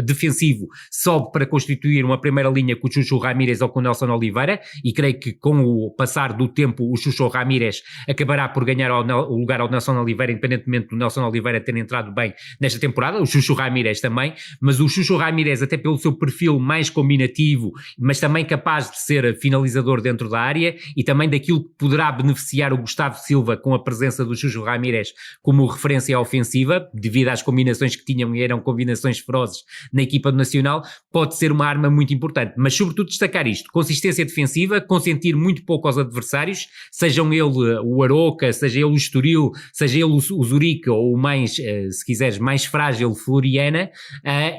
defensivo sobe para constituir uma primeira linha com o Chucho Ramírez ou com o Nelson Oliveira, e creio que com o passar do tempo o Chucho Ramírez acabará por ganhar o lugar ao Nelson Oliveira, independentemente do Nelson Oliveira ter entrado bem nesta temporada, o Chucho Ramírez também, mas o Chucho Ramírez até pelo seu perfil mais combinativo, mas também capaz capaz de ser finalizador dentro da área e também daquilo que poderá beneficiar o Gustavo Silva com a presença do Chucho Ramírez como referência ofensiva, devido às combinações que tinham e eram combinações ferozes na equipa do Nacional, pode ser uma arma muito importante. Mas sobretudo destacar isto, consistência defensiva, consentir muito pouco aos adversários, sejam ele o Aroca, seja ele o Estoril, seja ele o Zurique ou o mais, se quiseres, mais frágil Floriana,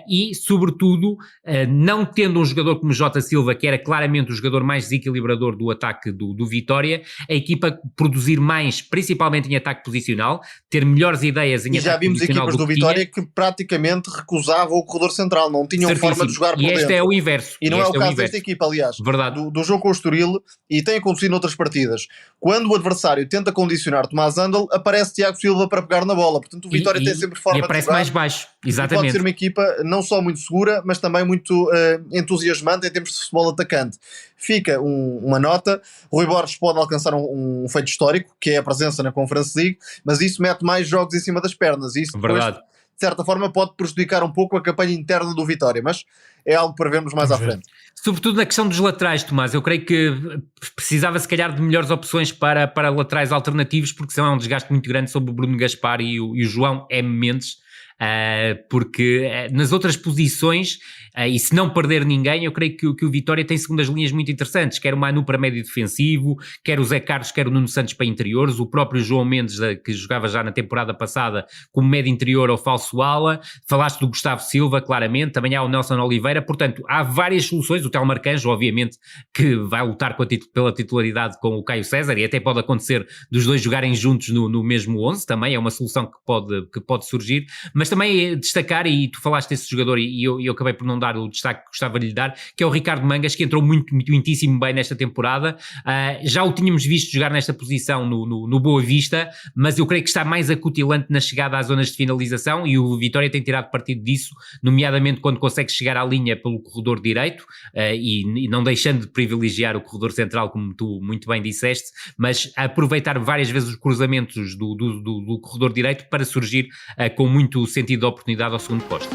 e sobretudo não tendo um jogador como Jota Silva, que era claramente o jogador mais desequilibrador do ataque do Vitória, a equipa produzir mais, principalmente em ataque posicional, ter melhores ideias em ataque posicional. E já vimos equipas do Vitória que praticamente recusavam o corredor central, não tinham forma de jogar por dentro. E este é o inverso. E não é o caso desta equipa, aliás, do jogo com o Estoril, e tem acontecido noutras partidas. Quando o adversário tenta condicionar Tomás Andal, aparece Tiago Silva para pegar na bola, portanto o Vitória tem sempre forma de jogar. E aparece mais baixo, exatamente. Pode ser uma equipa não só muito segura, mas também muito entusiasmante em termos de futebol atacante. Fica uma nota, Rui Borges pode alcançar um feito histórico, que é a presença na Conference League, mas isso mete mais jogos em cima das pernas, e isso depois, de certa forma, pode prejudicar um pouco a campanha interna do Vitória, mas é algo para vermos mais à frente. Sobretudo na questão dos laterais, Tomás, eu creio que precisava se calhar de melhores opções para laterais alternativos, porque senão é um desgaste muito grande sobre o Bruno Gaspar e o João M. Mendes, porque nas outras posições, e se não perder ninguém, eu creio que o Vitória tem segundas linhas muito interessantes, quer o Manu para médio defensivo, quer o Zé Carlos, quer o Nuno Santos para interiores, o próprio João Mendes, que jogava já na temporada passada como médio interior ou falso ala, falaste do Gustavo Silva, claramente, também há o Nelson Oliveira, portanto, há várias soluções, o Telmo Arcanjo, obviamente, que vai lutar pela titularidade com o Caio César, e até pode acontecer dos dois jogarem juntos no mesmo 11, também é uma solução que pode surgir, mas também destacar, e tu falaste desse jogador e eu acabei por não dar o destaque que gostava de lhe dar, que é o Ricardo Mangas, que entrou muitíssimo bem nesta temporada. Já o tínhamos visto jogar nesta posição no Boa Vista, mas eu creio que está mais acutilante na chegada às zonas de finalização, e o Vitória tem tirado partido disso, nomeadamente quando consegue chegar à linha pelo corredor direito, e não deixando de privilegiar o corredor central, como tu muito bem disseste, mas aproveitar várias vezes os cruzamentos do corredor direito para surgir com muito sentido de oportunidade ao segundo posto.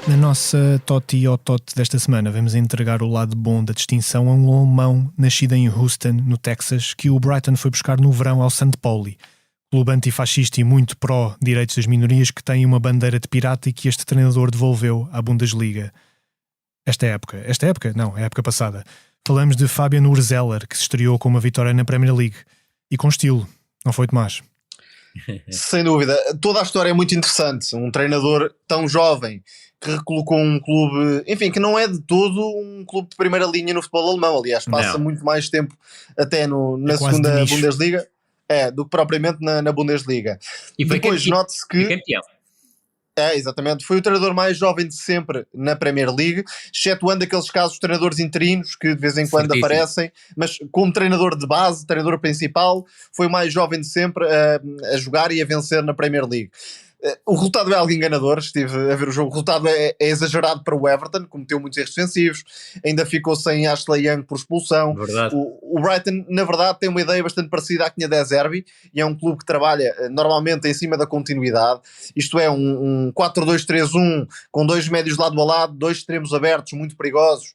Na nossa Toti ou Tot desta semana, vamos entregar o lado bom da distinção a um alemão nascido em Houston, no Texas, que o Brighton foi buscar no verão ao St. Pauli, clube antifascista e muito pró-direitos das minorias, que tem uma bandeira de pirata e que este treinador devolveu à Bundesliga. Esta época? Não, é a época passada. Falamos de Fabian Urzeller, que se estreou com uma vitória na Premier League. E com estilo, não foi, Tomás? Sem dúvida, toda a história é muito interessante. Um treinador tão jovem que recolocou um clube, enfim, que não é de todo um clube de primeira linha no futebol alemão. Aliás, passa muito mais tempo até na segunda Bundesliga do que propriamente na Bundesliga. E depois note-se que campeão. Exatamente, foi o treinador mais jovem de sempre na Premier League, excetuando aqueles casos de treinadores interinos que de vez em quando aparecem, mas como treinador de base, treinador principal, foi o mais jovem de sempre a jogar e a vencer na Premier League. O resultado é algo enganador, estive a ver o jogo, o resultado é exagerado para o Everton, cometeu muitos erros defensivos, ainda ficou sem Ashley Young por expulsão. O Brighton, na verdade, tem uma ideia bastante parecida à que tinha de Zerbi, e é um clube que trabalha normalmente em cima da continuidade, isto é, um 4-2-3-1 com dois médios lado a lado, dois extremos abertos muito perigosos.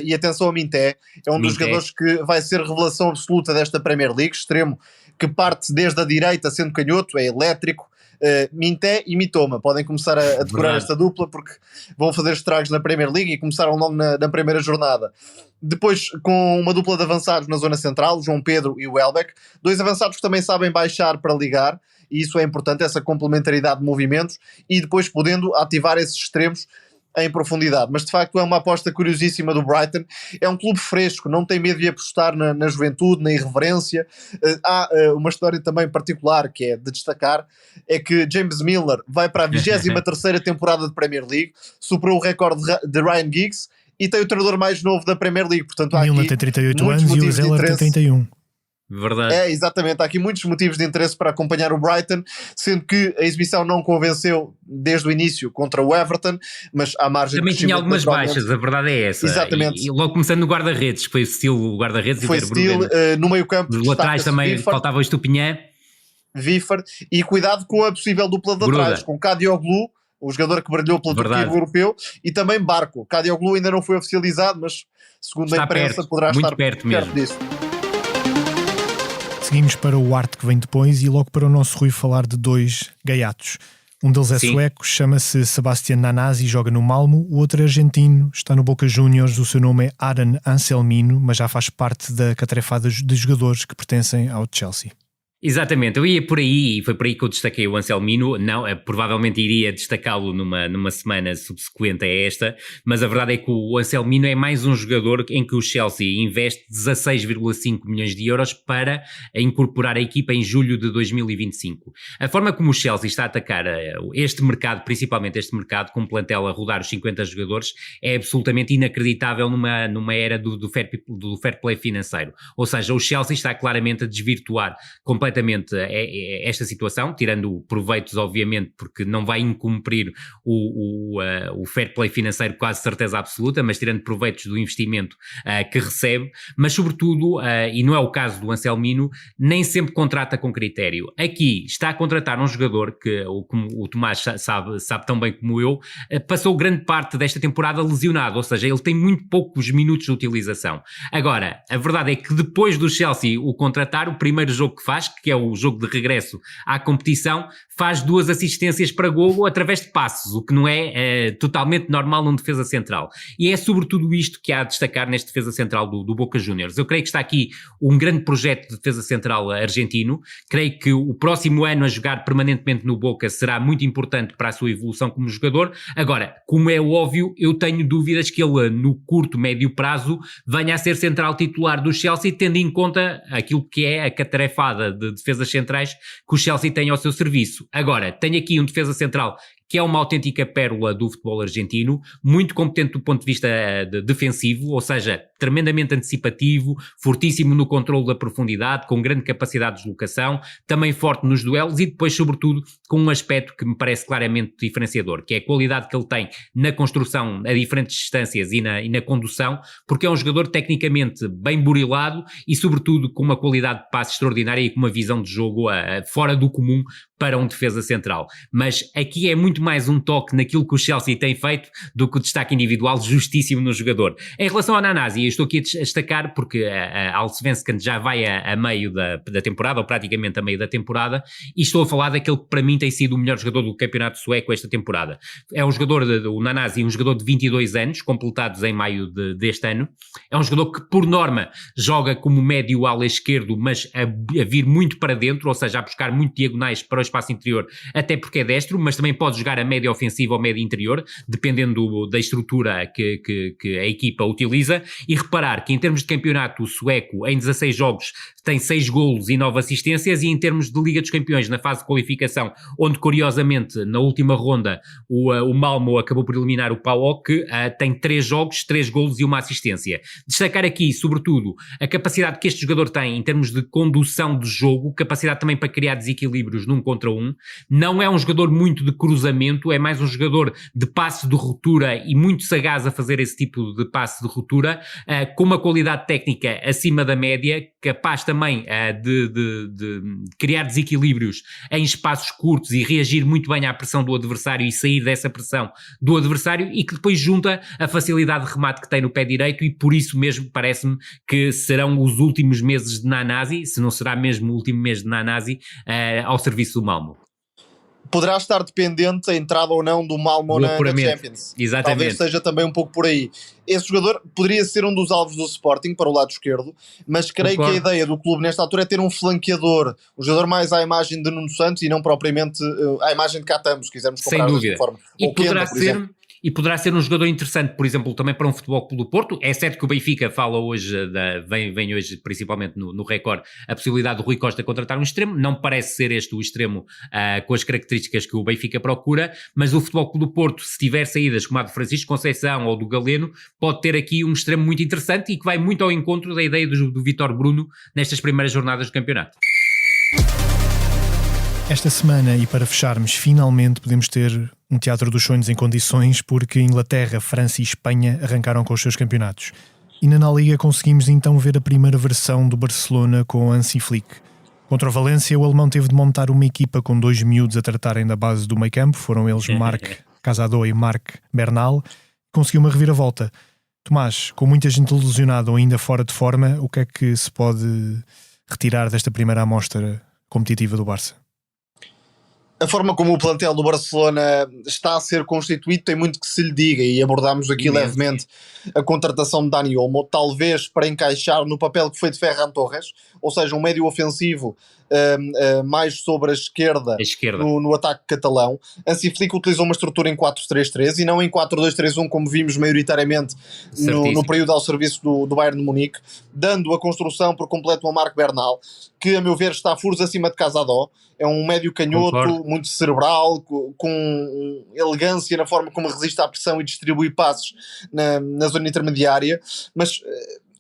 E atenção a Minté, é um dos jogadores que vai ser revelação absoluta desta Premier League, extremo que parte desde a direita sendo canhoto, é elétrico. Minté e Mitoma podem começar a decorar esta dupla, porque vão fazer estragos na Premier League e começaram logo na primeira jornada. Depois, com uma dupla de avançados na zona central, João Pedro e o Welbeck, dois avançados que também sabem baixar para ligar, e isso é importante, essa complementaridade de movimentos, e depois podendo ativar esses extremos em profundidade. Mas de facto é uma aposta curiosíssima do Brighton. É um clube fresco, não tem medo de apostar na juventude, na irreverência. Há uma história também particular que é de destacar, é que James Milner vai para a 23ª temporada de Premier League, superou o recorde de Ryan Giggs e tem o treinador mais novo da Premier League. Portanto, há Milner tem 38 anos e o Zeller tem 31. Verdade. Exatamente, há aqui muitos motivos de interesse para acompanhar o Brighton, sendo que a exibição não convenceu desde o início contra o Everton, mas há margem também de tinha algumas baixas, a verdade é essa. Exatamente. E logo começando no guarda-redes, que foi o Steel, o guarda-redes, foi e o Steel, no meio campo. Os laterais também faltava o Estupinhã. Viffard, e cuidado com a possível dupla de laterais, com Kadioglu, o jogador que brilhou pelo torneio europeu, e também Barco. Kadioglu ainda não foi oficializado, mas segundo a imprensa poderá estar perto disso. Seguimos para o arte que vem depois e logo para o nosso Rui falar de dois gaiatos. Um deles é sueco, chama-se Sebastian Nanasi e joga no Malmo. O outro é argentino, está no Boca Juniors, o seu nome é Aran Anselmino, mas já faz parte da catrefada de jogadores que pertencem ao Chelsea. Exatamente, eu ia por aí e foi por aí que eu destaquei o Anselmino. Não, provavelmente iria destacá-lo numa semana subsequente a esta, mas a verdade é que o Anselmino é mais um jogador em que o Chelsea investe 16,5 milhões de euros para incorporar a equipa em julho de 2025. A forma como o Chelsea está a atacar este mercado, principalmente este mercado, com um plantel a rodar os 50 jogadores, é absolutamente inacreditável numa era do fair play financeiro. Ou seja, o Chelsea está claramente a desvirtuar completamente esta situação, tirando proveitos, obviamente, porque não vai incumprir o fair play financeiro quase certeza absoluta, mas tirando proveitos do investimento que recebe, mas sobretudo, e não é o caso do Anselmino, nem sempre contrata com critério. Aqui está a contratar um jogador que, como o Tomás sabe tão bem como eu, passou grande parte desta temporada lesionado, ou seja, ele tem muito poucos minutos de utilização. Agora, a verdade é que depois do Chelsea o contratar, o primeiro jogo que faz, que é o jogo de regresso à competição, faz 2 assistências para golo através de passos, o que não é totalmente normal num defesa central. E é sobretudo isto que há a destacar neste defesa central do Boca Juniors. Eu creio que está aqui um grande projeto de defesa central argentino, creio que o próximo ano a jogar permanentemente no Boca será muito importante para a sua evolução como jogador. Agora, como é óbvio, eu tenho dúvidas que ele no curto, médio prazo venha a ser central titular do Chelsea, tendo em conta aquilo que é a catarefada de defesas centrais que o Chelsea tem ao seu serviço. Agora, tenho aqui um defesa central que é uma autêntica pérola do futebol argentino, muito competente do ponto de vista defensivo, ou seja, tremendamente anticipativo, fortíssimo no controle da profundidade, com grande capacidade de deslocação, também forte nos duelos e depois, sobretudo, com um aspecto que me parece claramente diferenciador, que é a qualidade que ele tem na construção a diferentes distâncias e na condução, porque é um jogador tecnicamente bem burilado e, sobretudo, com uma qualidade de passe extraordinária e com uma visão de jogo fora do comum para um defesa central. Mas aqui é muito mais um toque naquilo que o Chelsea tem feito do que o destaque individual justíssimo no jogador. Em relação ao Nanasi, eu estou aqui a destacar porque a Allsvenskan já vai a meio da temporada, ou praticamente a meio da temporada, e estou a falar daquele que para mim tem sido o melhor jogador do campeonato sueco esta temporada. É um jogador, o Nanasi, um jogador de 22 anos, completados em maio deste ano. É um jogador que, por norma, joga como médio ala esquerdo, mas a vir muito para dentro, ou seja, a buscar muito diagonais para o espaço interior, até porque é destro, mas também pode jogar a média ofensiva ou média interior, dependendo da estrutura que a equipa utiliza. E reparar que em termos de campeonato sueco, em 16 jogos tem 6 golos e 9 assistências, e em termos de Liga dos Campeões, na fase de qualificação, onde curiosamente na última ronda o Malmo acabou por eliminar o PAOK, tem 3 jogos, 3 golos e 1 assistência. Destacar aqui, sobretudo, a capacidade que este jogador tem em termos de condução de jogo, capacidade também para criar desequilíbrios num contra um. Não é um jogador muito de cruzamento, é mais um jogador de passe de ruptura e muito sagaz a fazer esse tipo de passe de ruptura, com uma qualidade técnica acima da média, capaz também de criar desequilíbrios em espaços curtos e reagir muito bem à pressão do adversário e sair dessa pressão do adversário, e que depois junta a facilidade de remate que tem no pé direito, e por isso mesmo parece-me que serão os últimos meses de Nanasi, se não será mesmo o último mês de Nanasi, ao serviço do Malmo. Poderá estar dependente a entrada ou não do Malmo na Champions. Exatamente. Talvez seja também um pouco por aí. Esse jogador poderia ser um dos alvos do Sporting para o lado esquerdo, mas creio que a ideia do clube nesta altura é ter um flanqueador, um jogador mais à imagem de Nuno Santos e não propriamente à imagem de Catamo, se quisermos comparar desta forma. E ou poderá Kenda, por exemplo. E poderá ser um jogador interessante, por exemplo, também para um Futebol Clube do Porto. É certo que o Benfica fala hoje, vem hoje principalmente no Record, a possibilidade do Rui Costa contratar um extremo. Não parece ser este o extremo com as características que o Benfica procura, mas o Futebol Clube do Porto, se tiver saídas como a do Francisco Conceição ou do Galeno, pode ter aqui um extremo muito interessante e que vai muito ao encontro da ideia do Vítor Bruno nestas primeiras jornadas do campeonato. Esta semana, e para fecharmos, finalmente podemos ter um Teatro dos Sonhos em condições, porque Inglaterra, França e Espanha arrancaram com os seus campeonatos. E na Liga conseguimos então ver a primeira versão do Barcelona com Hansi Flick. Contra o Valência, o alemão teve de montar uma equipa com 2 miúdos a tratarem da base do meio campo, foram eles Marc Casado e Marc Bernal, conseguiu uma reviravolta. Tomás, com muita gente lesionada ou ainda fora de forma, o que é que se pode retirar desta primeira amostra competitiva do Barça? A forma como o plantel do Barcelona está a ser constituído tem muito que se lhe diga, e abordámos aqui levemente a contratação de Dani Olmo, talvez para encaixar no papel que foi de Ferran Torres, ou seja, um médio ofensivo mais sobre a esquerda. No ataque catalão. Hansi Flick utilizou uma estrutura em 4-3-3 e não em 4-2-3-1 como vimos maioritariamente no período ao serviço do Bayern de Munique, dando a construção por completo a Marc Bernal, que a meu ver está furos acima de Casado. É um médio canhoto, muito cerebral, com elegância na forma como resiste à pressão e distribui passes na zona intermediária, mas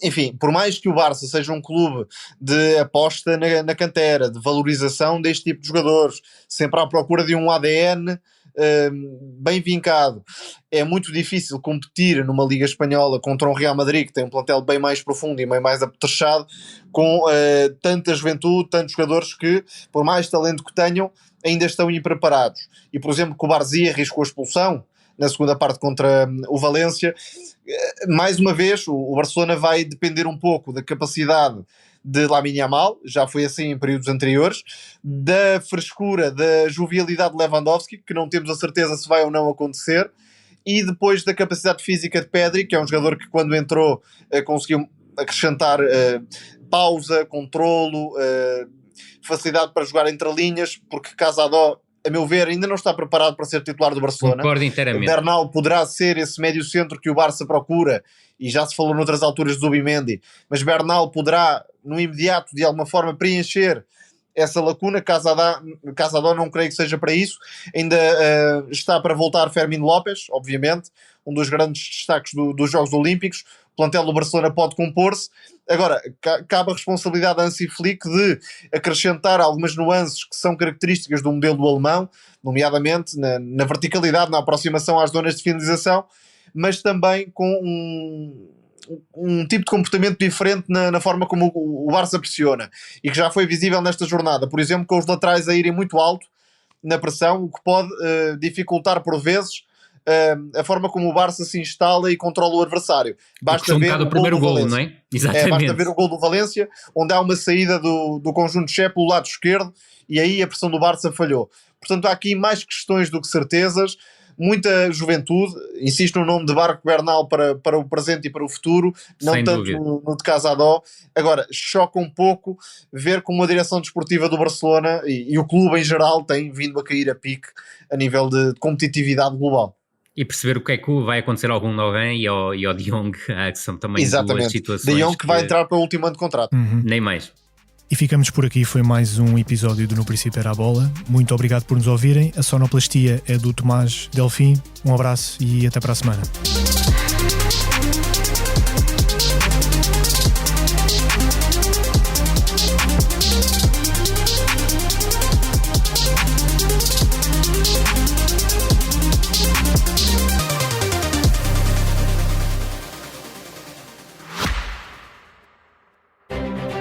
enfim, por mais que o Barça seja um clube de aposta na cantera, de valorização deste tipo de jogadores, sempre à procura de um ADN bem vincado, é muito difícil competir numa Liga Espanhola contra um Real Madrid que tem um plantel bem mais profundo e bem mais apetrechado, com tanta juventude, tantos jogadores que, por mais talento que tenham, ainda estão impreparados. E, por exemplo, que o Barzia arriscou a expulsão na segunda parte contra o Valência. Mais uma vez, o Barcelona vai depender um pouco da capacidade de Lamine Yamal, já foi assim em períodos anteriores, da frescura, da jovialidade de Lewandowski, que não temos a certeza se vai ou não acontecer, e depois da capacidade física de Pedri, que é um jogador que quando entrou conseguiu acrescentar pausa, controlo, facilidade para jogar entre linhas, porque Casado, a meu ver, ainda não está preparado para ser titular do Barcelona. Concordo inteiramente. Bernal poderá ser esse médio centro que o Barça procura, e já se falou noutras alturas de Zubimendi, mas Bernal poderá, no imediato, de alguma forma, preencher essa lacuna. Casado não creio que seja para isso. Ainda está para voltar Fermín López, obviamente, um dos grandes destaques dos Jogos Olímpicos. O plantel do Barcelona pode compor-se. Agora, cabe a responsabilidade a Hansi Flick de acrescentar algumas nuances que são características do modelo do alemão, nomeadamente na verticalidade, na aproximação às zonas de finalização, mas também com um tipo de comportamento diferente na forma como o Barça pressiona, e que já foi visível nesta jornada, por exemplo, com os laterais a irem muito alto na pressão, o que pode dificultar por vezes a forma como o Barça se instala e controla o adversário. Basta ver o primeiro golo, não é? Exatamente. Basta ver o gol do Valência, onde há uma saída do conjunto chefe pelo lado esquerdo, e aí a pressão do Barça falhou. Portanto, há aqui mais questões do que certezas, muita juventude, insisto no nome de Marc Bernal para o presente e para o futuro, não sem tanto no de Casado. Agora, choca um pouco ver como a direção desportiva do Barcelona e o clube em geral tem vindo a cair a pique a nível de competitividade global. E perceber o que é que vai acontecer ao Gundogan e ao De Jong, que são também duas situações. De Jong que vai entrar para o último ano de contrato. Nem mais. E ficamos por aqui, foi mais um episódio do No Princípio Era a Bola. Muito obrigado por nos ouvirem. A sonoplastia é do Tomás Delfim. Um abraço e até para a semana.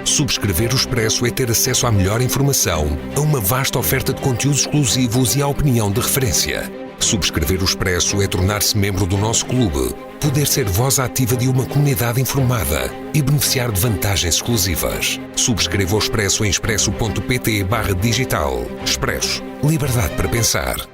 Subscrever o Expresso é ter acesso à melhor informação, a uma vasta oferta de conteúdos exclusivos e à opinião de referência. Subscrever o Expresso é tornar-se membro do nosso clube, poder ser voz ativa de uma comunidade informada e beneficiar de vantagens exclusivas. Subscreva o Expresso em expresso.pt/digital. Expresso. Liberdade para pensar.